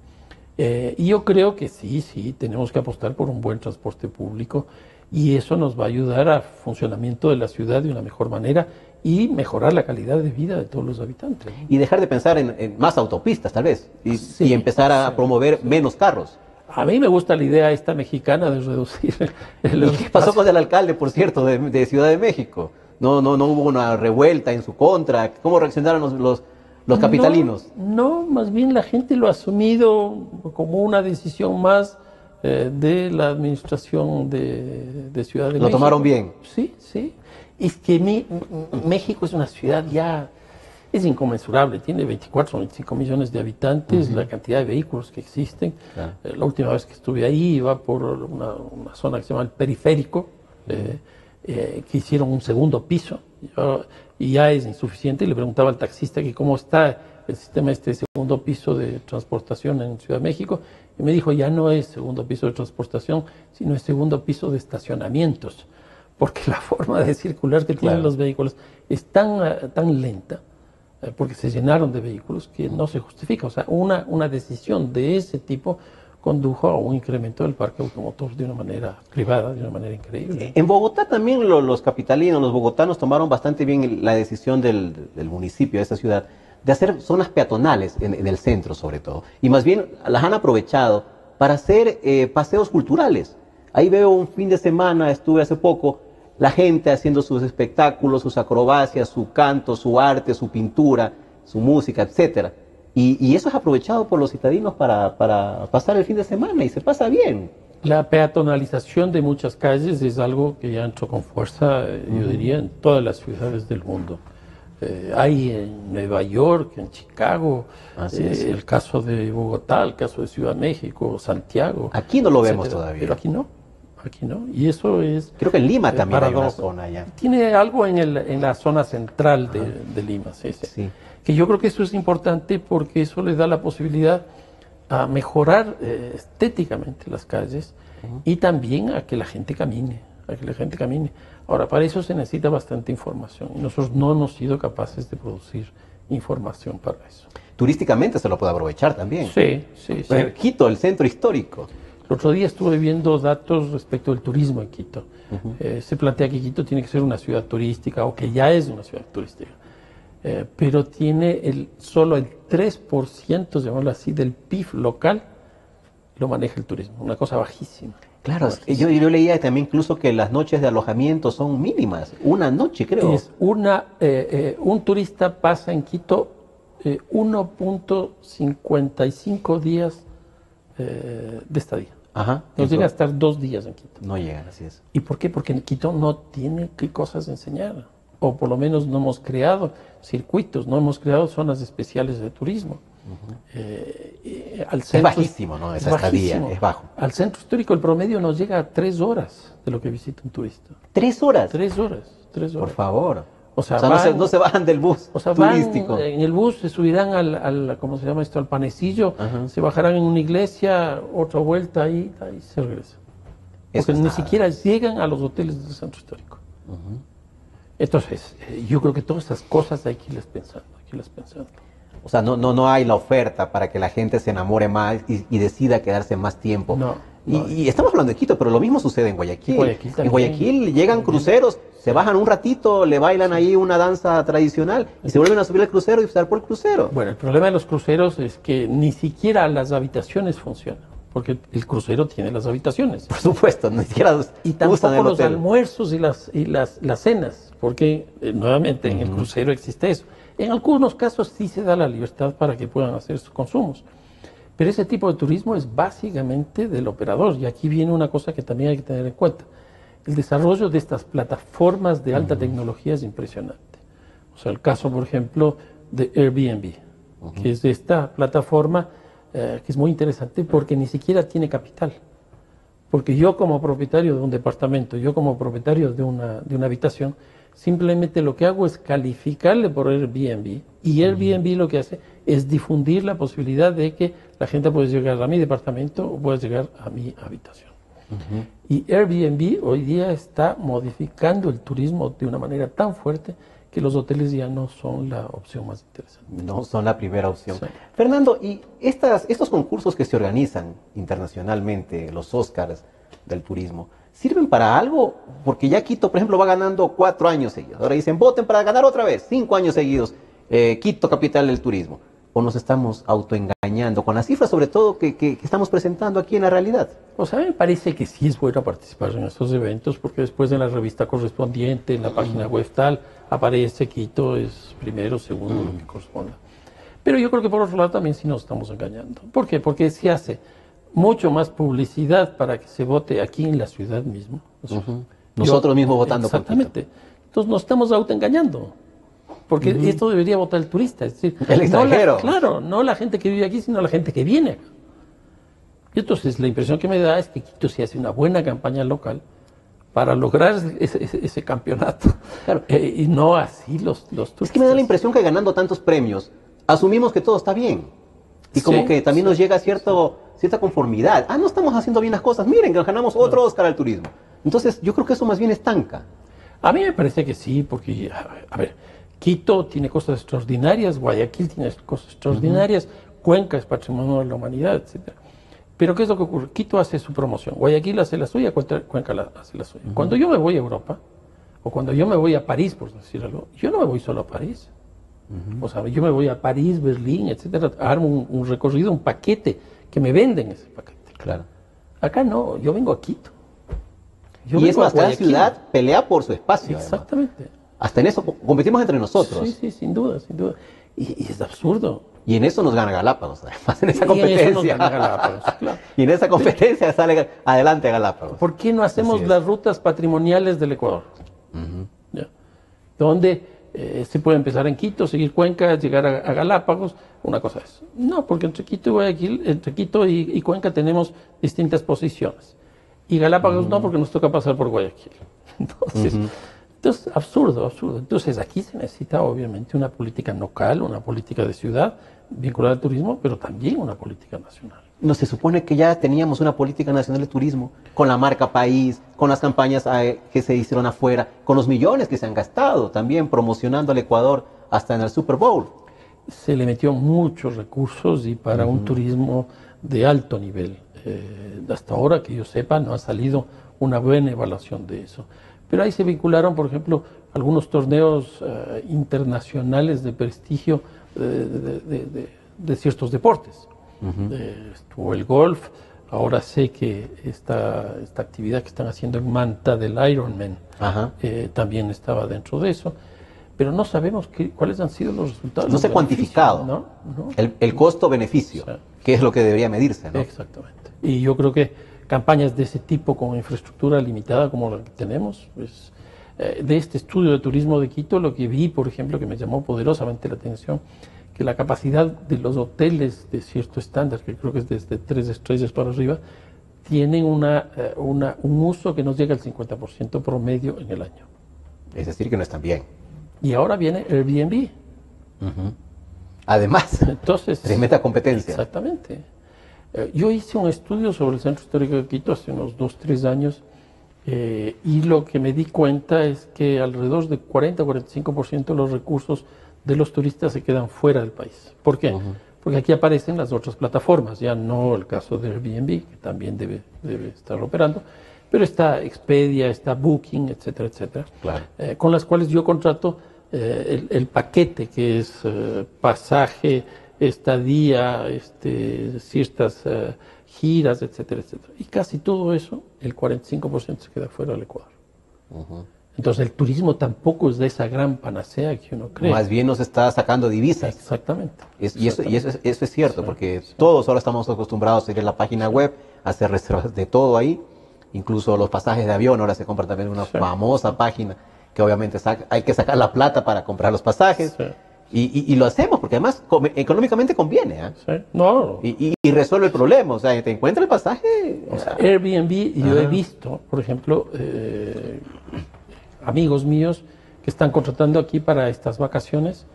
Y yo creo que sí, tenemos que apostar por un buen transporte público y eso nos va a ayudar al funcionamiento de la ciudad de una mejor manera y mejorar la calidad de vida de todos los habitantes. Y dejar de pensar en más autopistas, tal vez, y empezar a promover menos carros. A mí me gusta la idea esta mexicana de reducir el ¿Y qué pasó con el alcalde, por cierto, de Ciudad de México? No hubo una revuelta en su contra. ¿Cómo reaccionaron los capitalinos? No, más bien la gente lo ha asumido como una decisión más de la administración de Ciudad de México. ¿Lo tomaron bien? Sí. Es que México es una ciudad ya, es inconmensurable, tiene 24 o 25 millones de habitantes, la cantidad de vehículos que existen. Claro. La última vez que estuve ahí iba por una zona que se llama el Periférico, que hicieron un segundo piso, y ya es insuficiente. Y le preguntaba al taxista que cómo está el sistema segundo piso de transportación en Ciudad de México, y me dijo, ya no es segundo piso de transportación, sino es segundo piso de estacionamientos, porque la forma de circular que tienen los vehículos es tan lenta, porque se llenaron de vehículos, que no se justifica. O sea, una decisión de ese tipo condujo a un incremento del parque automotor de una manera privada, de una manera increíble. En Bogotá también los capitalinos, los bogotanos tomaron bastante bien la decisión del municipio, de esta ciudad, de hacer zonas peatonales en el centro sobre todo. Y más bien las han aprovechado para hacer paseos culturales. Ahí veo un fin de semana, estuve hace poco, la gente haciendo sus espectáculos, sus acrobacias, su canto, su arte, su pintura, su música, etcétera. Y eso es aprovechado por los citadinos para pasar el fin de semana y se pasa bien. La peatonalización de muchas calles es algo que ya entró con fuerza, yo diría, en todas las ciudades del mundo. Hay en Nueva York, en Chicago, el caso de Bogotá, el caso de Ciudad de México, Santiago. Aquí no lo vemos todavía. Pero aquí no. Y eso es... Creo que en Lima también hay una zona ya. Tiene algo en la zona central de Lima, sí. Que yo creo que eso es importante porque eso le da la posibilidad a mejorar estéticamente las calles y también a que la gente camine, Ahora, para eso se necesita bastante información y nosotros no hemos sido capaces de producir información para eso. Turísticamente se lo puede aprovechar también. Sí. Quito, el centro histórico. El otro día estuve viendo datos respecto del turismo en Quito. Se plantea que Quito tiene que ser una ciudad turística o que ya es una ciudad turística. Pero tiene solo el 3%, llamémoslo así, del PIB local lo maneja el turismo, una cosa bajísima. Claro, yo leía también incluso que las noches de alojamiento son mínimas, una noche creo. Un turista pasa en Quito 1.55 días de estadía. No llega a estar 2 días en Quito. No llegan, así es. ¿Y por qué? Porque en Quito no tiene qué cosas enseñar. O por lo menos no hemos creado circuitos, no hemos creado zonas especiales de turismo. Es bajísimo, ¿no? Esa estadía, es bajo. Al centro histórico el promedio nos llega a 3 horas de lo que visita un turista. ¿3 horas? 3 horas. Por favor. O sea, no se bajan del bus turístico. En el bus se subirán ¿cómo se llama esto? Al panecillo, se bajarán en una iglesia, otra vuelta ahí se regresan. Porque ni siquiera llegan a los hoteles del centro histórico. Entonces, yo creo que todas esas cosas hay que irlas pensando, O sea, no hay la oferta para que la gente se enamore más y decida quedarse más tiempo. Y estamos hablando de Quito, pero lo mismo sucede en Guayaquil. En Guayaquil llegan cruceros, se bajan un ratito, le bailan ahí una danza tradicional y se vuelven a subir al crucero y estar por el crucero. Bueno, el problema de los cruceros es que ni siquiera las habitaciones funcionan, porque el crucero tiene las habitaciones. Por supuesto, ni siquiera y tampoco los almuerzos y las cenas, porque nuevamente en el crucero existe eso. En algunos casos sí se da la libertad para que puedan hacer sus consumos. Pero ese tipo de turismo es básicamente del operador. Y aquí viene una cosa que también hay que tener en cuenta. El desarrollo de estas plataformas de alta tecnología es impresionante. O sea, el caso, por ejemplo, de Airbnb, que es de esta plataforma que es muy interesante porque ni siquiera tiene capital. Porque yo como propietario de un departamento, yo como propietario de una habitación, simplemente lo que hago es calificarle por Airbnb y Airbnb lo que hace es difundir la posibilidad de que la gente puede llegar a mi departamento o puede llegar a mi habitación. Y Airbnb hoy día está modificando el turismo de una manera tan fuerte que los hoteles ya no son la opción más interesante. No son la primera opción. Sí. Fernando, y estos concursos que se organizan internacionalmente, los Oscars del turismo, ¿sirven para algo? Porque ya Quito, por ejemplo, va ganando 4 años seguidos. Ahora dicen, voten para ganar otra vez, 5 años seguidos. Quito, capital del turismo. ¿O nos estamos autoengañando con las cifras, sobre todo, que estamos presentando aquí en la realidad? O sea, me parece que sí es bueno participar en estos eventos, porque después en la revista correspondiente, en la página web tal, aparece Quito, es primero, segundo, lo que corresponda. Pero yo creo que por otro lado también sí nos estamos engañando. ¿Por qué? Porque se hace mucho más publicidad para que se vote aquí en la ciudad mismo. O sea, nosotros mismos votando por Quito. Exactamente. Entonces nos estamos autoengañando. Porque esto debería votar el turista, es decir, el extranjero. Claro, no la gente que vive aquí, sino la gente que viene acá. Y entonces la impresión que me da es que Quito sí hace una buena campaña local para lograr ese campeonato. Claro. Y no así los turistas. Es que me da la impresión que ganando tantos premios, asumimos que todo está bien. Y como que también nos llega cierta conformidad. No estamos haciendo bien las cosas. Miren, que ganamos otro Oscar al turismo. Entonces, yo creo que eso más bien estanca. A mí me parece que sí, porque, a ver, Quito tiene cosas extraordinarias, Guayaquil tiene cosas extraordinarias, Cuenca es patrimonio de la humanidad, etc. Pero ¿qué es lo que ocurre? Quito hace su promoción, Guayaquil hace la suya, Cuenca hace la suya. Cuando yo me voy a Europa, o cuando yo me voy a París, por decir algo, yo no me voy solo a París. O sea, yo me voy a París, Berlín, etcétera, armo un recorrido, un paquete, que me venden ese paquete. Claro. Acá no, yo vengo a Quito. Y es más, cada ciudad pelea por su espacio. Exactamente. Además. Hasta en eso competimos entre nosotros. Sí, sin duda, sin duda. Y es absurdo. Y en eso nos gana Galápagos, además, en esa competencia. Y en eso nos gana Galápagos, claro. Y en esa competencia sale adelante Galápagos. ¿Por qué no hacemos las rutas patrimoniales del Ecuador? ¿Ya? Donde se puede empezar en Quito, seguir Cuenca, llegar a Galápagos, una cosa es. No, porque entre Quito y Guayaquil, entre Quito y Cuenca tenemos distintas posiciones. Y Galápagos no, porque nos toca pasar por Guayaquil. Entonces, absurdo. Entonces, aquí se necesita obviamente una política local, una política de ciudad vinculada al turismo, pero también una política nacional. No, se supone que ya teníamos una política nacional de turismo, con la marca país, con las campañas que se hicieron afuera, con los millones que se han gastado también promocionando al Ecuador hasta en el Super Bowl. Se le metió muchos recursos y para un turismo de alto nivel. Hasta ahora, que yo sepa, no ha salido una buena evaluación de eso. Pero ahí se vincularon, por ejemplo, algunos torneos internacionales de prestigio de ciertos deportes. Estuvo el golf, ahora sé que esta actividad que están haciendo en Manta del Ironman también estaba dentro de eso, pero no sabemos cuáles han sido los resultados. No se ha cuantificado ¿no? el costo-beneficio, que es lo que debería medirse, ¿no? Exactamente. Y yo creo que campañas de ese tipo con infraestructura limitada como la que tenemos, pues, de este estudio de turismo de Quito, lo que vi, por ejemplo, que me llamó poderosamente la atención, que la capacidad de los hoteles de cierto estándar, que creo que es desde 3 estrellas para arriba, tienen un uso que nos llega al 50% promedio en el año. Es decir, que no están bien. Y ahora viene Airbnb. Además, Entonces, tremenda competencia. Exactamente. Yo hice un estudio sobre el Centro Histórico de Quito hace unos 2-3 años y lo que me di cuenta es que alrededor de 40-45% de los recursos de los turistas se quedan fuera del país. ¿Por qué? Porque aquí aparecen las otras plataformas, ya no el caso de Airbnb, que también debe estar operando, pero está Expedia, está Booking, etcétera, etcétera, Claro. con las cuales yo contrato el paquete que es pasaje, estadía, ciertas giras, etcétera, etcétera. Y casi todo eso, el 45% se queda fuera del Ecuador. Entonces el turismo tampoco es de esa gran panacea que uno cree. Más bien nos está sacando divisas. Exactamente. Y eso es cierto, porque todos ahora estamos acostumbrados a ir a la página web, a hacer reservas de todo ahí. Incluso los pasajes de avión ahora se compran también en una famosa página que obviamente hay que sacar la plata para comprar los pasajes. Sí. Y lo hacemos porque además económicamente conviene. Sí. No. Y resuelve el problema. O sea, te encuentra el pasaje. O sea, Airbnb, yo he visto, por ejemplo, amigos míos que están contratando aquí para estas vacaciones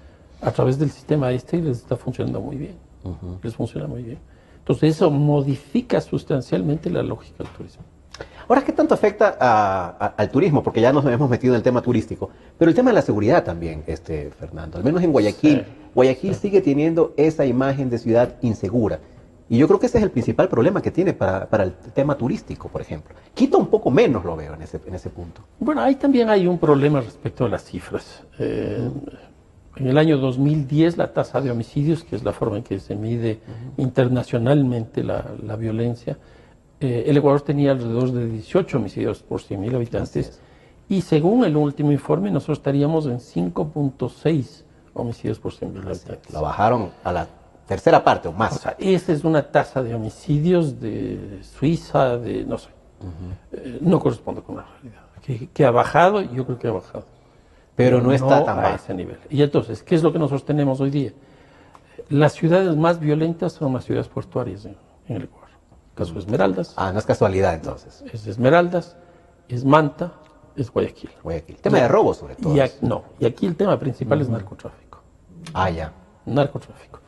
a través del sistema y les está funcionando muy bien. Les funciona muy bien. Entonces eso modifica sustancialmente la lógica del turismo. Ahora, ¿qué tanto afecta al turismo? Porque ya nos hemos metido en el tema turístico, pero el tema de la seguridad también, Fernando. Al menos en Guayaquil, Guayaquil sigue teniendo esa imagen de ciudad insegura. Y yo creo que ese es el principal problema que tiene para el tema turístico, por ejemplo. Quito un poco menos lo veo en ese punto. Bueno, ahí también hay un problema respecto a las cifras. En el año 2010 la tasa de homicidios, que es la forma en que se mide internacionalmente la violencia, el Ecuador tenía alrededor de 18 homicidios por 100.000 habitantes y según el último informe nosotros estaríamos en 5.6 homicidios por 100.000 habitantes. La bajaron a la tercera parte o más. O sea, esa es una tasa de homicidios de Suiza, no sé, no corresponde con la realidad. Que ha bajado, yo creo que ha bajado. Pero no está tan bajo. A ese nivel. Y entonces, ¿qué es lo que nosotros tenemos hoy día? Las ciudades más violentas son las ciudades portuarias en el Ecuador. El caso de Esmeraldas. Ah, no es casualidad entonces. Es Esmeraldas, es Manta, es Guayaquil. Guayaquil. Tema de robo sobre todo. Y aquí el tema principal es narcotráfico. Ah, ya. Narcotráfico.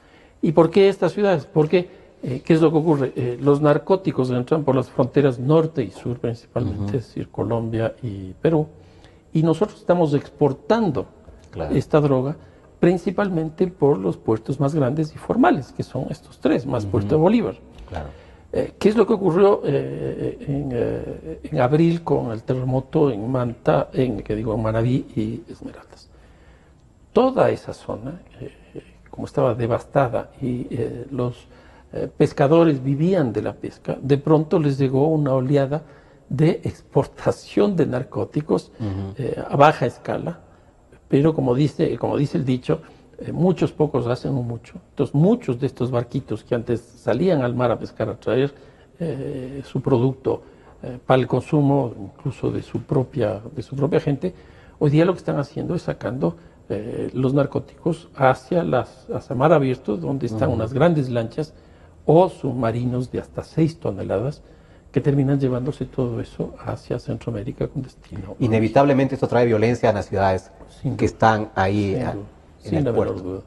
¿Y por qué estas ciudades? Porque, ¿qué es lo que ocurre? Los narcóticos entran por las fronteras norte y sur principalmente, es decir, Colombia y Perú, y nosotros estamos exportando esta droga principalmente por los puertos más grandes y formales, que son estos tres, más Puerto de Bolívar. Claro. ¿Qué es lo que ocurrió en abril con el terremoto en Manta, en Manabí y Esmeraldas? Toda esa zona, como estaba devastada y los pescadores vivían de la pesca, de pronto les llegó una oleada de exportación de narcóticos a baja escala, pero como dice el dicho, muchos pocos hacen un mucho. Entonces muchos de estos barquitos que antes salían al mar a pescar, a traer su producto para el consumo incluso de su propia gente, hoy día lo que están haciendo es sacando los narcóticos hacia mar abierto, donde están unas grandes lanchas o submarinos de hasta 6 toneladas que terminan llevándose todo eso hacia Centroamérica con destino. Inevitablemente esto trae violencia a las ciudades que están ahí en el puerto. Duda.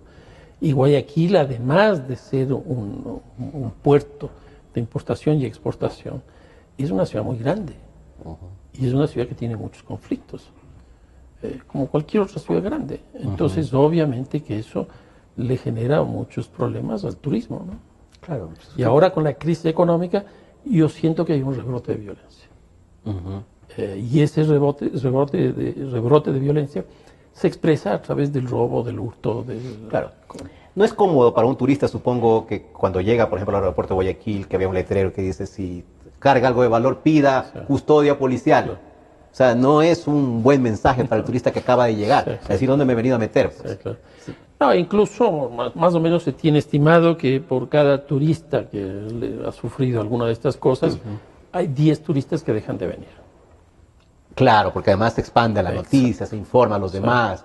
Y Guayaquil, además de ser un puerto de importación y exportación, es una ciudad muy grande. Y es una ciudad que tiene muchos conflictos, como cualquier otra ciudad grande. Entonces, obviamente que eso le genera muchos problemas al turismo, ¿no? Claro. Y ahora con la crisis económica, yo siento que hay un rebrote de violencia. Y ese rebrote de violencia se expresa a través del robo, del hurto. Claro. No es cómodo para un turista, supongo, que cuando llega, por ejemplo, al aeropuerto de Guayaquil, que había un letrero que dice, si carga algo de valor, pida custodia policial. Claro. O sea, no es un buen mensaje para el turista que acaba de llegar. Es decir, ¿dónde me he venido a meter? Pues. Claro. No, incluso más o menos se tiene estimado que por cada turista que ha sufrido alguna de estas cosas, hay 10 turistas que dejan de venir. Claro, porque además se expande la noticia, se informa a los demás.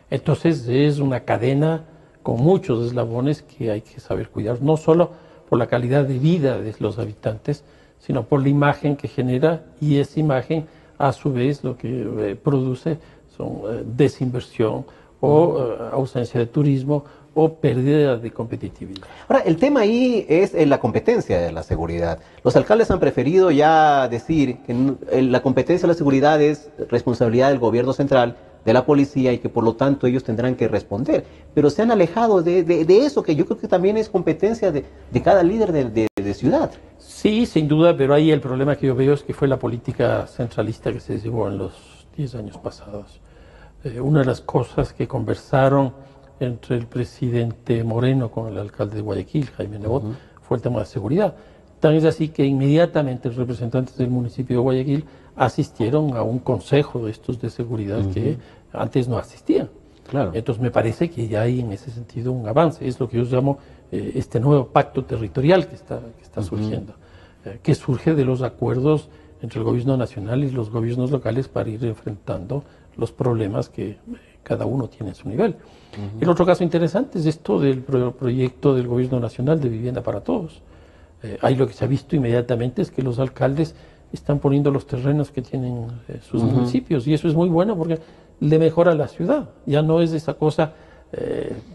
Entonces es una cadena con muchos eslabones que hay que saber cuidar, no solo por la calidad de vida de los habitantes, sino por la imagen que genera, y esa imagen a su vez lo que produce son desinversión o ausencia de turismo o pérdida de competitividad. Ahora, el tema ahí es la competencia de la seguridad. Los alcaldes han preferido ya decir que la competencia de la seguridad es responsabilidad del gobierno central, de la policía, y que por lo tanto ellos tendrán que responder. Pero se han alejado de eso, que yo creo que también es competencia de cada líder de ciudad. Sí, sin duda, pero ahí el problema que yo veo es que fue la política centralista que se llevó en los 10 años pasados. Una de las cosas que conversaron entre el presidente Moreno con el alcalde de Guayaquil, Jaime Nebot, fue el tema de seguridad. Tan es así que inmediatamente los representantes del municipio de Guayaquil asistieron a un consejo de estos de seguridad que antes no asistían. Claro. Entonces me parece que ya hay en ese sentido un avance. Es lo que yo llamo este nuevo pacto territorial que está surgiendo, que surge de los acuerdos entre el gobierno nacional y los gobiernos locales para ir enfrentando los problemas que cada uno tiene en su nivel. El otro caso interesante es esto del proyecto del gobierno nacional de vivienda para todos. Ahí lo que se ha visto inmediatamente es que los alcaldes están poniendo los terrenos que tienen sus municipios, y eso es muy bueno porque le mejora la ciudad. Ya no es esa cosa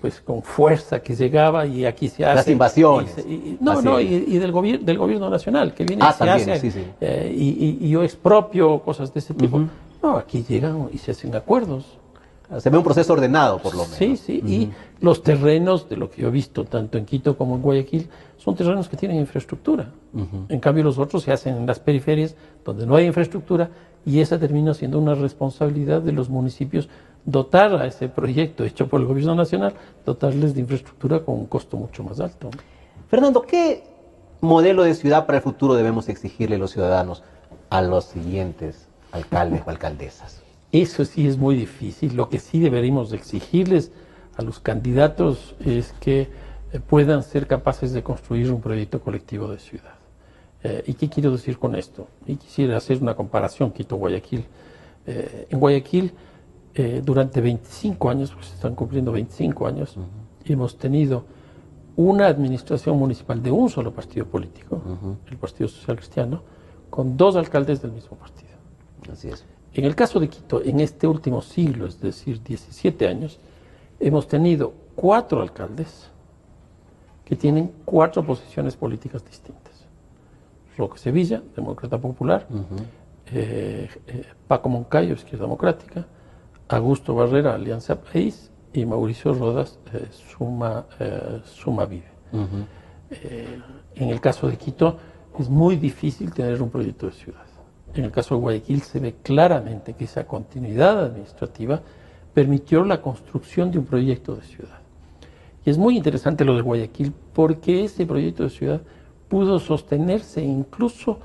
pues con fuerza que llegaba y aquí se hace. Las invasiones. Y del gobierno nacional que viene y se también, hace. sí, sí. Y yo expropio cosas de ese tipo. No, aquí llegan y se hacen acuerdos. Se ve un proceso ordenado, por lo menos. Sí, sí, y los terrenos, de lo que yo he visto, tanto en Quito como en Guayaquil, son terrenos que tienen infraestructura. En cambio, los otros se hacen en las periferias, donde no hay infraestructura, y esa termina siendo una responsabilidad de los municipios dotar a ese proyecto hecho por el gobierno nacional, dotarles de infraestructura con un costo mucho más alto. Fernando, ¿qué modelo de ciudad para el futuro debemos exigirle los ciudadanos a los siguientes alcaldes o alcaldesas? Eso sí es muy difícil. Lo que sí deberíamos exigirles a los candidatos es que puedan ser capaces de construir un proyecto colectivo de ciudad. ¿Y qué quiero decir con esto? Y quisiera hacer una comparación Quito-Guayaquil. En Guayaquil, durante 25 años, pues están cumpliendo 25 años, hemos tenido una administración municipal de un solo partido político, el Partido Social Cristiano, con 2 alcaldes del mismo partido. Así es. En el caso de Quito, en este último siglo, es decir, 17 años, hemos tenido 4 alcaldes que tienen 4 posiciones políticas distintas. Roque Sevilla, Demócrata Popular, Paco Moncayo, Izquierda Democrática, Augusto Barrera, Alianza País, y Mauricio Rodas, Suma Vive. En el caso de Quito, es muy difícil tener un proyecto de ciudad. En el caso de Guayaquil se ve claramente que esa continuidad administrativa permitió la construcción de un proyecto de ciudad. Y es muy interesante lo de Guayaquil porque ese proyecto de ciudad pudo sostenerse incluso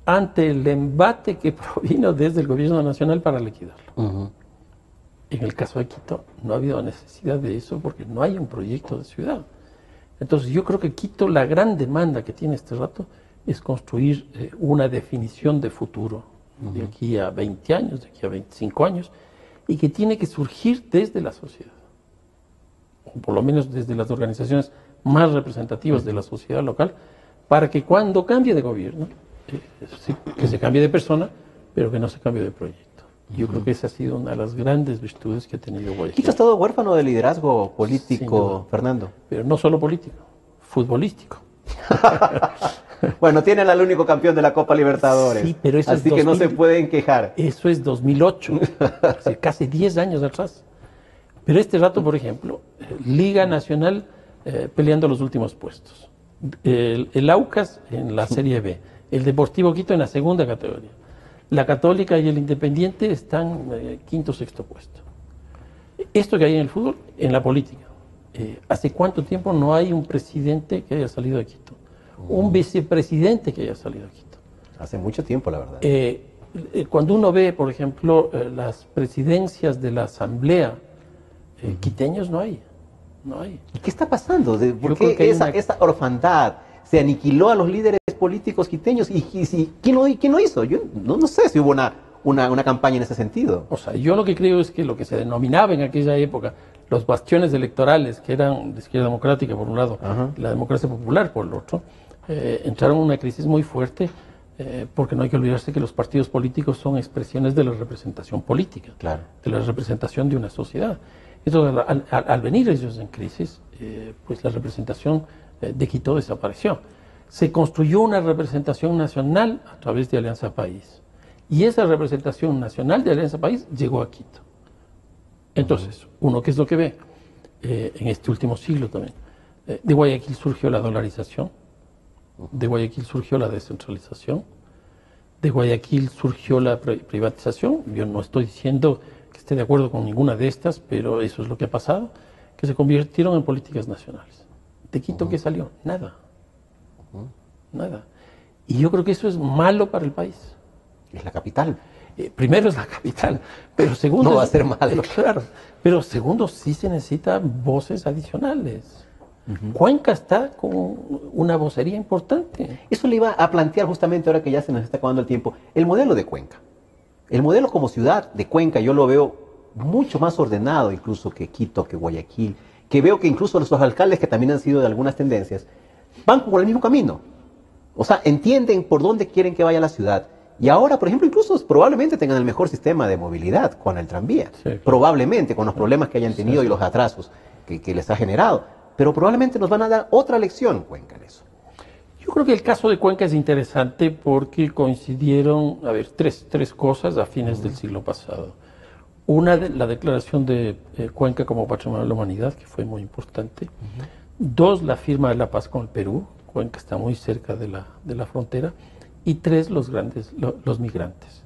ante el embate que provino desde el gobierno nacional para liquidarlo. En el caso de Quito no ha habido necesidad de eso porque no hay un proyecto de ciudad. Entonces yo creo que Quito, la gran demanda que tiene este rato es construir una definición de futuro de aquí a 20 años, de aquí a 25 años, y que tiene que surgir desde la sociedad, o por lo menos desde las organizaciones más representativas de la sociedad local, para que cuando cambie de gobierno, que se cambie de persona, pero que no se cambie de proyecto. Yo creo que esa ha sido una de las grandes virtudes que ha tenido Guayaquil. Quito ha estado huérfano de liderazgo político, Fernando. Pero no solo político, futbolístico. Bueno, tienen al único campeón de la Copa Libertadores. Sí, pero eso así que no se pueden quejar. Eso es 2008, hace casi 10 años atrás. Pero este rato, por ejemplo, Liga Nacional peleando los últimos puestos. El Aucas en la Serie B, el Deportivo Quito en la segunda categoría. La Católica y el Independiente están quinto o sexto puesto. Esto que hay en el fútbol, en la política. ¿Hace cuánto tiempo no hay un presidente que haya salido de Quito? Un vicepresidente que haya salido de Quito. Hace mucho tiempo, la verdad. Cuando uno ve, por ejemplo, las presidencias de la Asamblea, quiteños no hay. No hay. ¿Y qué está pasando? ¿Por qué esa orfandad? Se aniquiló a los líderes políticos quiteños. ¿Quién lo hizo? Yo no sé si hubo una campaña en ese sentido. O sea, yo lo que creo es que lo que se denominaba en aquella época los bastiones electorales, que eran de Izquierda Democrática por un lado, y la Democracia Popular por el otro, entraron en una crisis muy fuerte porque no hay que olvidarse que los partidos políticos son expresiones de la representación política, Claro. de la representación de una sociedad. Entonces, al venir ellos en crisis, pues la representación de Quito desapareció. Se construyó una representación nacional a través de Alianza País. Y esa representación nacional de Alianza País llegó a Quito. Entonces, uno, ¿qué es lo que ve? En este último siglo también. De Guayaquil surgió la dolarización, de Guayaquil surgió la descentralización, de Guayaquil surgió la privatización. Yo no estoy diciendo que esté de acuerdo con ninguna de estas, pero eso es lo que ha pasado, que se convirtieron en políticas nacionales. ¿De Quito qué salió? Nada. Nada. Y yo creo que eso es malo para el país. Es la capital. Primero es la capital, pero segundo... No va a ser malo. Claro, pero segundo sí se necesitan voces adicionales. Cuenca está con una vocería importante. Eso le iba a plantear justamente ahora que ya se nos está acabando el tiempo. El modelo de Cuenca. El modelo como ciudad de Cuenca yo lo veo mucho más ordenado incluso que Quito, que Guayaquil, que veo que incluso los alcaldes que también han sido de algunas tendencias van por el mismo camino. O sea, entienden por dónde quieren que vaya la ciudad. Y ahora, por ejemplo, incluso probablemente tengan el mejor sistema de movilidad con el tranvía. Sí, claro. Probablemente con los problemas que hayan tenido y los atrasos que les ha generado. Pero probablemente nos van a dar otra lección, Cuenca, en eso. Yo creo que el caso de Cuenca es interesante porque coincidieron, tres cosas a fines del siglo pasado. Una, la declaración de Cuenca como Patrimonio de la Humanidad, que fue muy importante. Dos, la firma de la paz con el Perú. Cuenca está muy cerca de la frontera. Y tres, los migrantes.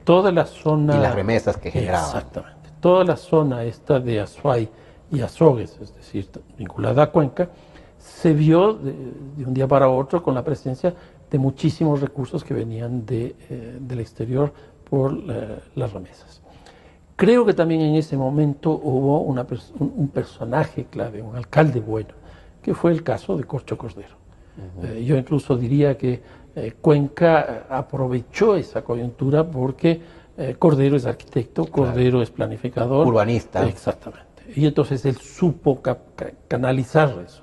Toda la zona... Y las remesas que generaban. Exactamente. Toda la zona esta de Azuay y Azogues, es decir, vinculada a Cuenca, se vio de un día para otro con la presencia de muchísimos recursos que venían del exterior por las remesas. Creo que también en ese momento hubo un personaje clave, un alcalde bueno, que fue el caso de Corcho Cordero. Yo incluso diría que Cuenca aprovechó esa coyuntura porque Cordero es arquitecto, Cordero es planificador. Urbanista. Exactamente. Y entonces él supo canalizar eso.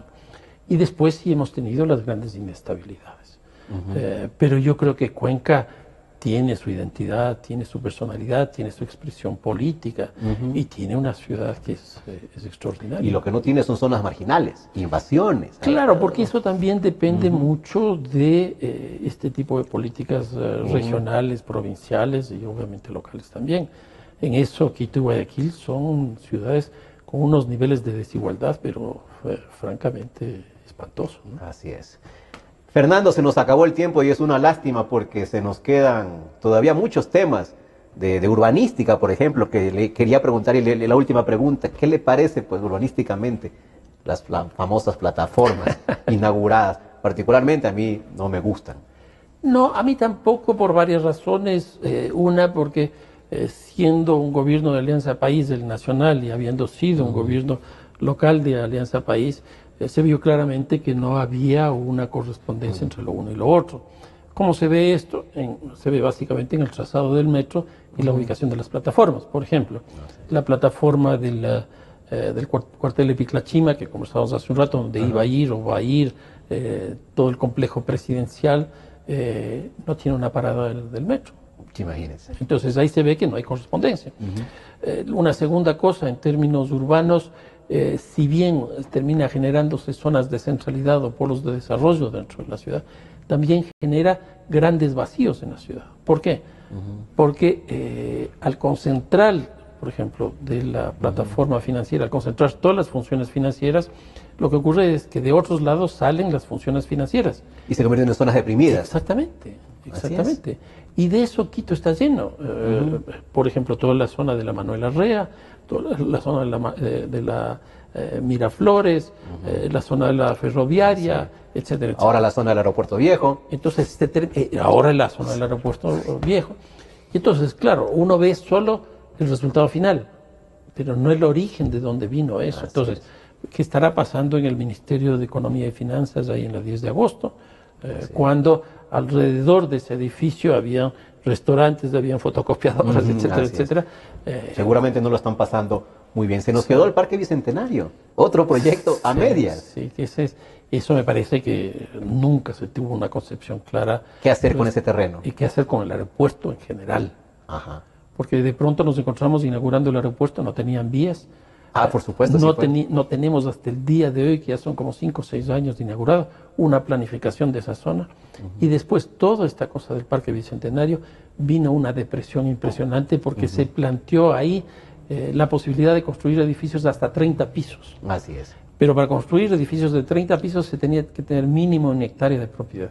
Y después sí hemos tenido las grandes inestabilidades. Pero yo creo que Cuenca tiene su identidad, tiene su personalidad, tiene su expresión política y tiene una ciudad que es extraordinaria. Y lo que no tiene son zonas marginales, invasiones. Claro, porque eso también depende mucho de este tipo de políticas regionales, provinciales y obviamente locales también. En eso Quito y Guayaquil son ciudades con unos niveles de desigualdad, pero francamente espantosos, ¿no? Así es. Fernando, se nos acabó el tiempo y es una lástima porque se nos quedan todavía muchos temas de urbanística, por ejemplo, que le quería preguntar, y la última pregunta, ¿qué le parece, pues, urbanísticamente las famosas plataformas inauguradas? Particularmente a mí no me gustan. No, a mí tampoco, por varias razones. Una, porque siendo un gobierno de Alianza País del Nacional y habiendo sido un gobierno local de Alianza País, se vio claramente que no había una correspondencia entre lo uno y lo otro. ¿Cómo se ve esto? Se ve básicamente en el trazado del metro y la ubicación de las plataformas. Por ejemplo, la plataforma del cuartel de Piclachima, que conversábamos hace un rato, donde iba a ir o va a ir todo el complejo presidencial, no tiene una parada del metro. Imagínense. Entonces ahí se ve que no hay correspondencia. Una segunda cosa, en términos urbanos, si bien termina generándose zonas de centralidad o polos de desarrollo dentro de la ciudad, también genera grandes vacíos en la ciudad. ¿Por qué? Porque al concentrar, por ejemplo, de la plataforma financiera, al concentrar todas las funciones financieras, lo que ocurre es que de otros lados salen las funciones financieras. Y se convierten en zonas deprimidas. Exactamente, exactamente. Y de eso Quito está lleno. Por ejemplo, toda la zona de la Manuel Arrea, toda la zona de la Miraflores, la zona de la ferroviaria, etcétera, etcétera. Ahora la zona del aeropuerto viejo. Entonces, ahora la zona del aeropuerto viejo. Y entonces, claro, uno ve solo el resultado final, pero no el origen de dónde vino eso. Entonces, ¿qué estará pasando en el Ministerio de Economía y Finanzas ahí en la 10 de agosto? Cuando alrededor de ese edificio había restaurantes, habían fotocopiadoras, etcétera, etcétera. Seguramente no lo están pasando Muy bien, se nos quedó el Parque Bicentenario, otro proyecto a medias. Sí, eso me parece que nunca se tuvo una concepción clara. ¿Qué hacer con ese terreno? Y qué hacer con el aeropuerto en general. Ajá. Porque de pronto nos encontramos inaugurando el aeropuerto, no tenían vías. Por supuesto. No tenemos hasta el día de hoy, que ya son como 5 o 6 años de inaugurado, una planificación de esa zona. Y después toda esta cosa del Parque Bicentenario vino una depresión impresionante porque se planteó ahí la posibilidad de construir edificios de hasta 30 pisos. Así es. Pero para construir edificios de 30 pisos se tenía que tener mínimo 1 hectárea de propiedad.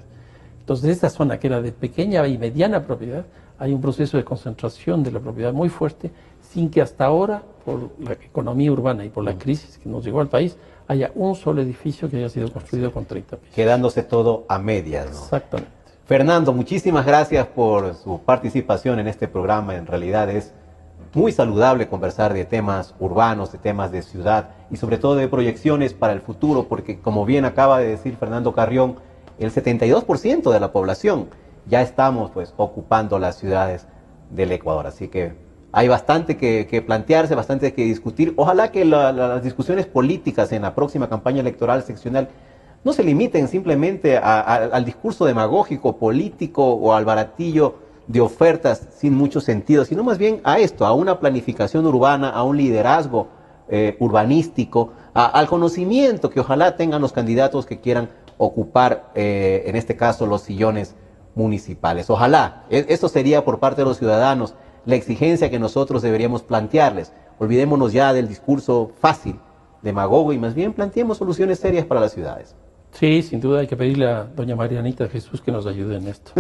Entonces, esta zona que era de pequeña y mediana propiedad, hay un proceso de concentración de la propiedad muy fuerte, sin que hasta ahora, por la economía urbana y por la crisis que nos llegó al país, haya un solo edificio que haya sido construido con 30 pisos. Quedándose todo a medias, ¿no? Exactamente. Fernando, muchísimas gracias por su participación en este programa. En realidad es muy saludable conversar de temas urbanos, de temas de ciudad y sobre todo de proyecciones para el futuro, porque como bien acaba de decir Fernando Carrión, el 72% de la población ya estamos pues ocupando las ciudades del Ecuador. Así que hay bastante que plantearse, bastante que discutir. Ojalá que las discusiones políticas en la próxima campaña electoral seccional no se limiten simplemente al discurso demagógico, político o al baratillo de ofertas sin mucho sentido, sino más bien a esto, a una planificación urbana, a un liderazgo urbanístico, al conocimiento que ojalá tengan los candidatos que quieran ocupar, en este caso, los sillones municipales. Ojalá, esto sería por parte de los ciudadanos la exigencia que nosotros deberíamos plantearles. Olvidémonos ya del discurso fácil, demagogo, y más bien planteemos soluciones serias para las ciudades. Sí, sin duda hay que pedirle a doña Marianita de Jesús que nos ayude en esto.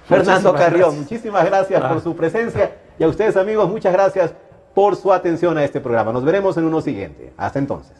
Fernando Carrión, muchísimas gracias por su presencia, y a ustedes, amigos, muchas gracias por su atención a este programa. Nos veremos en uno siguiente. Hasta entonces.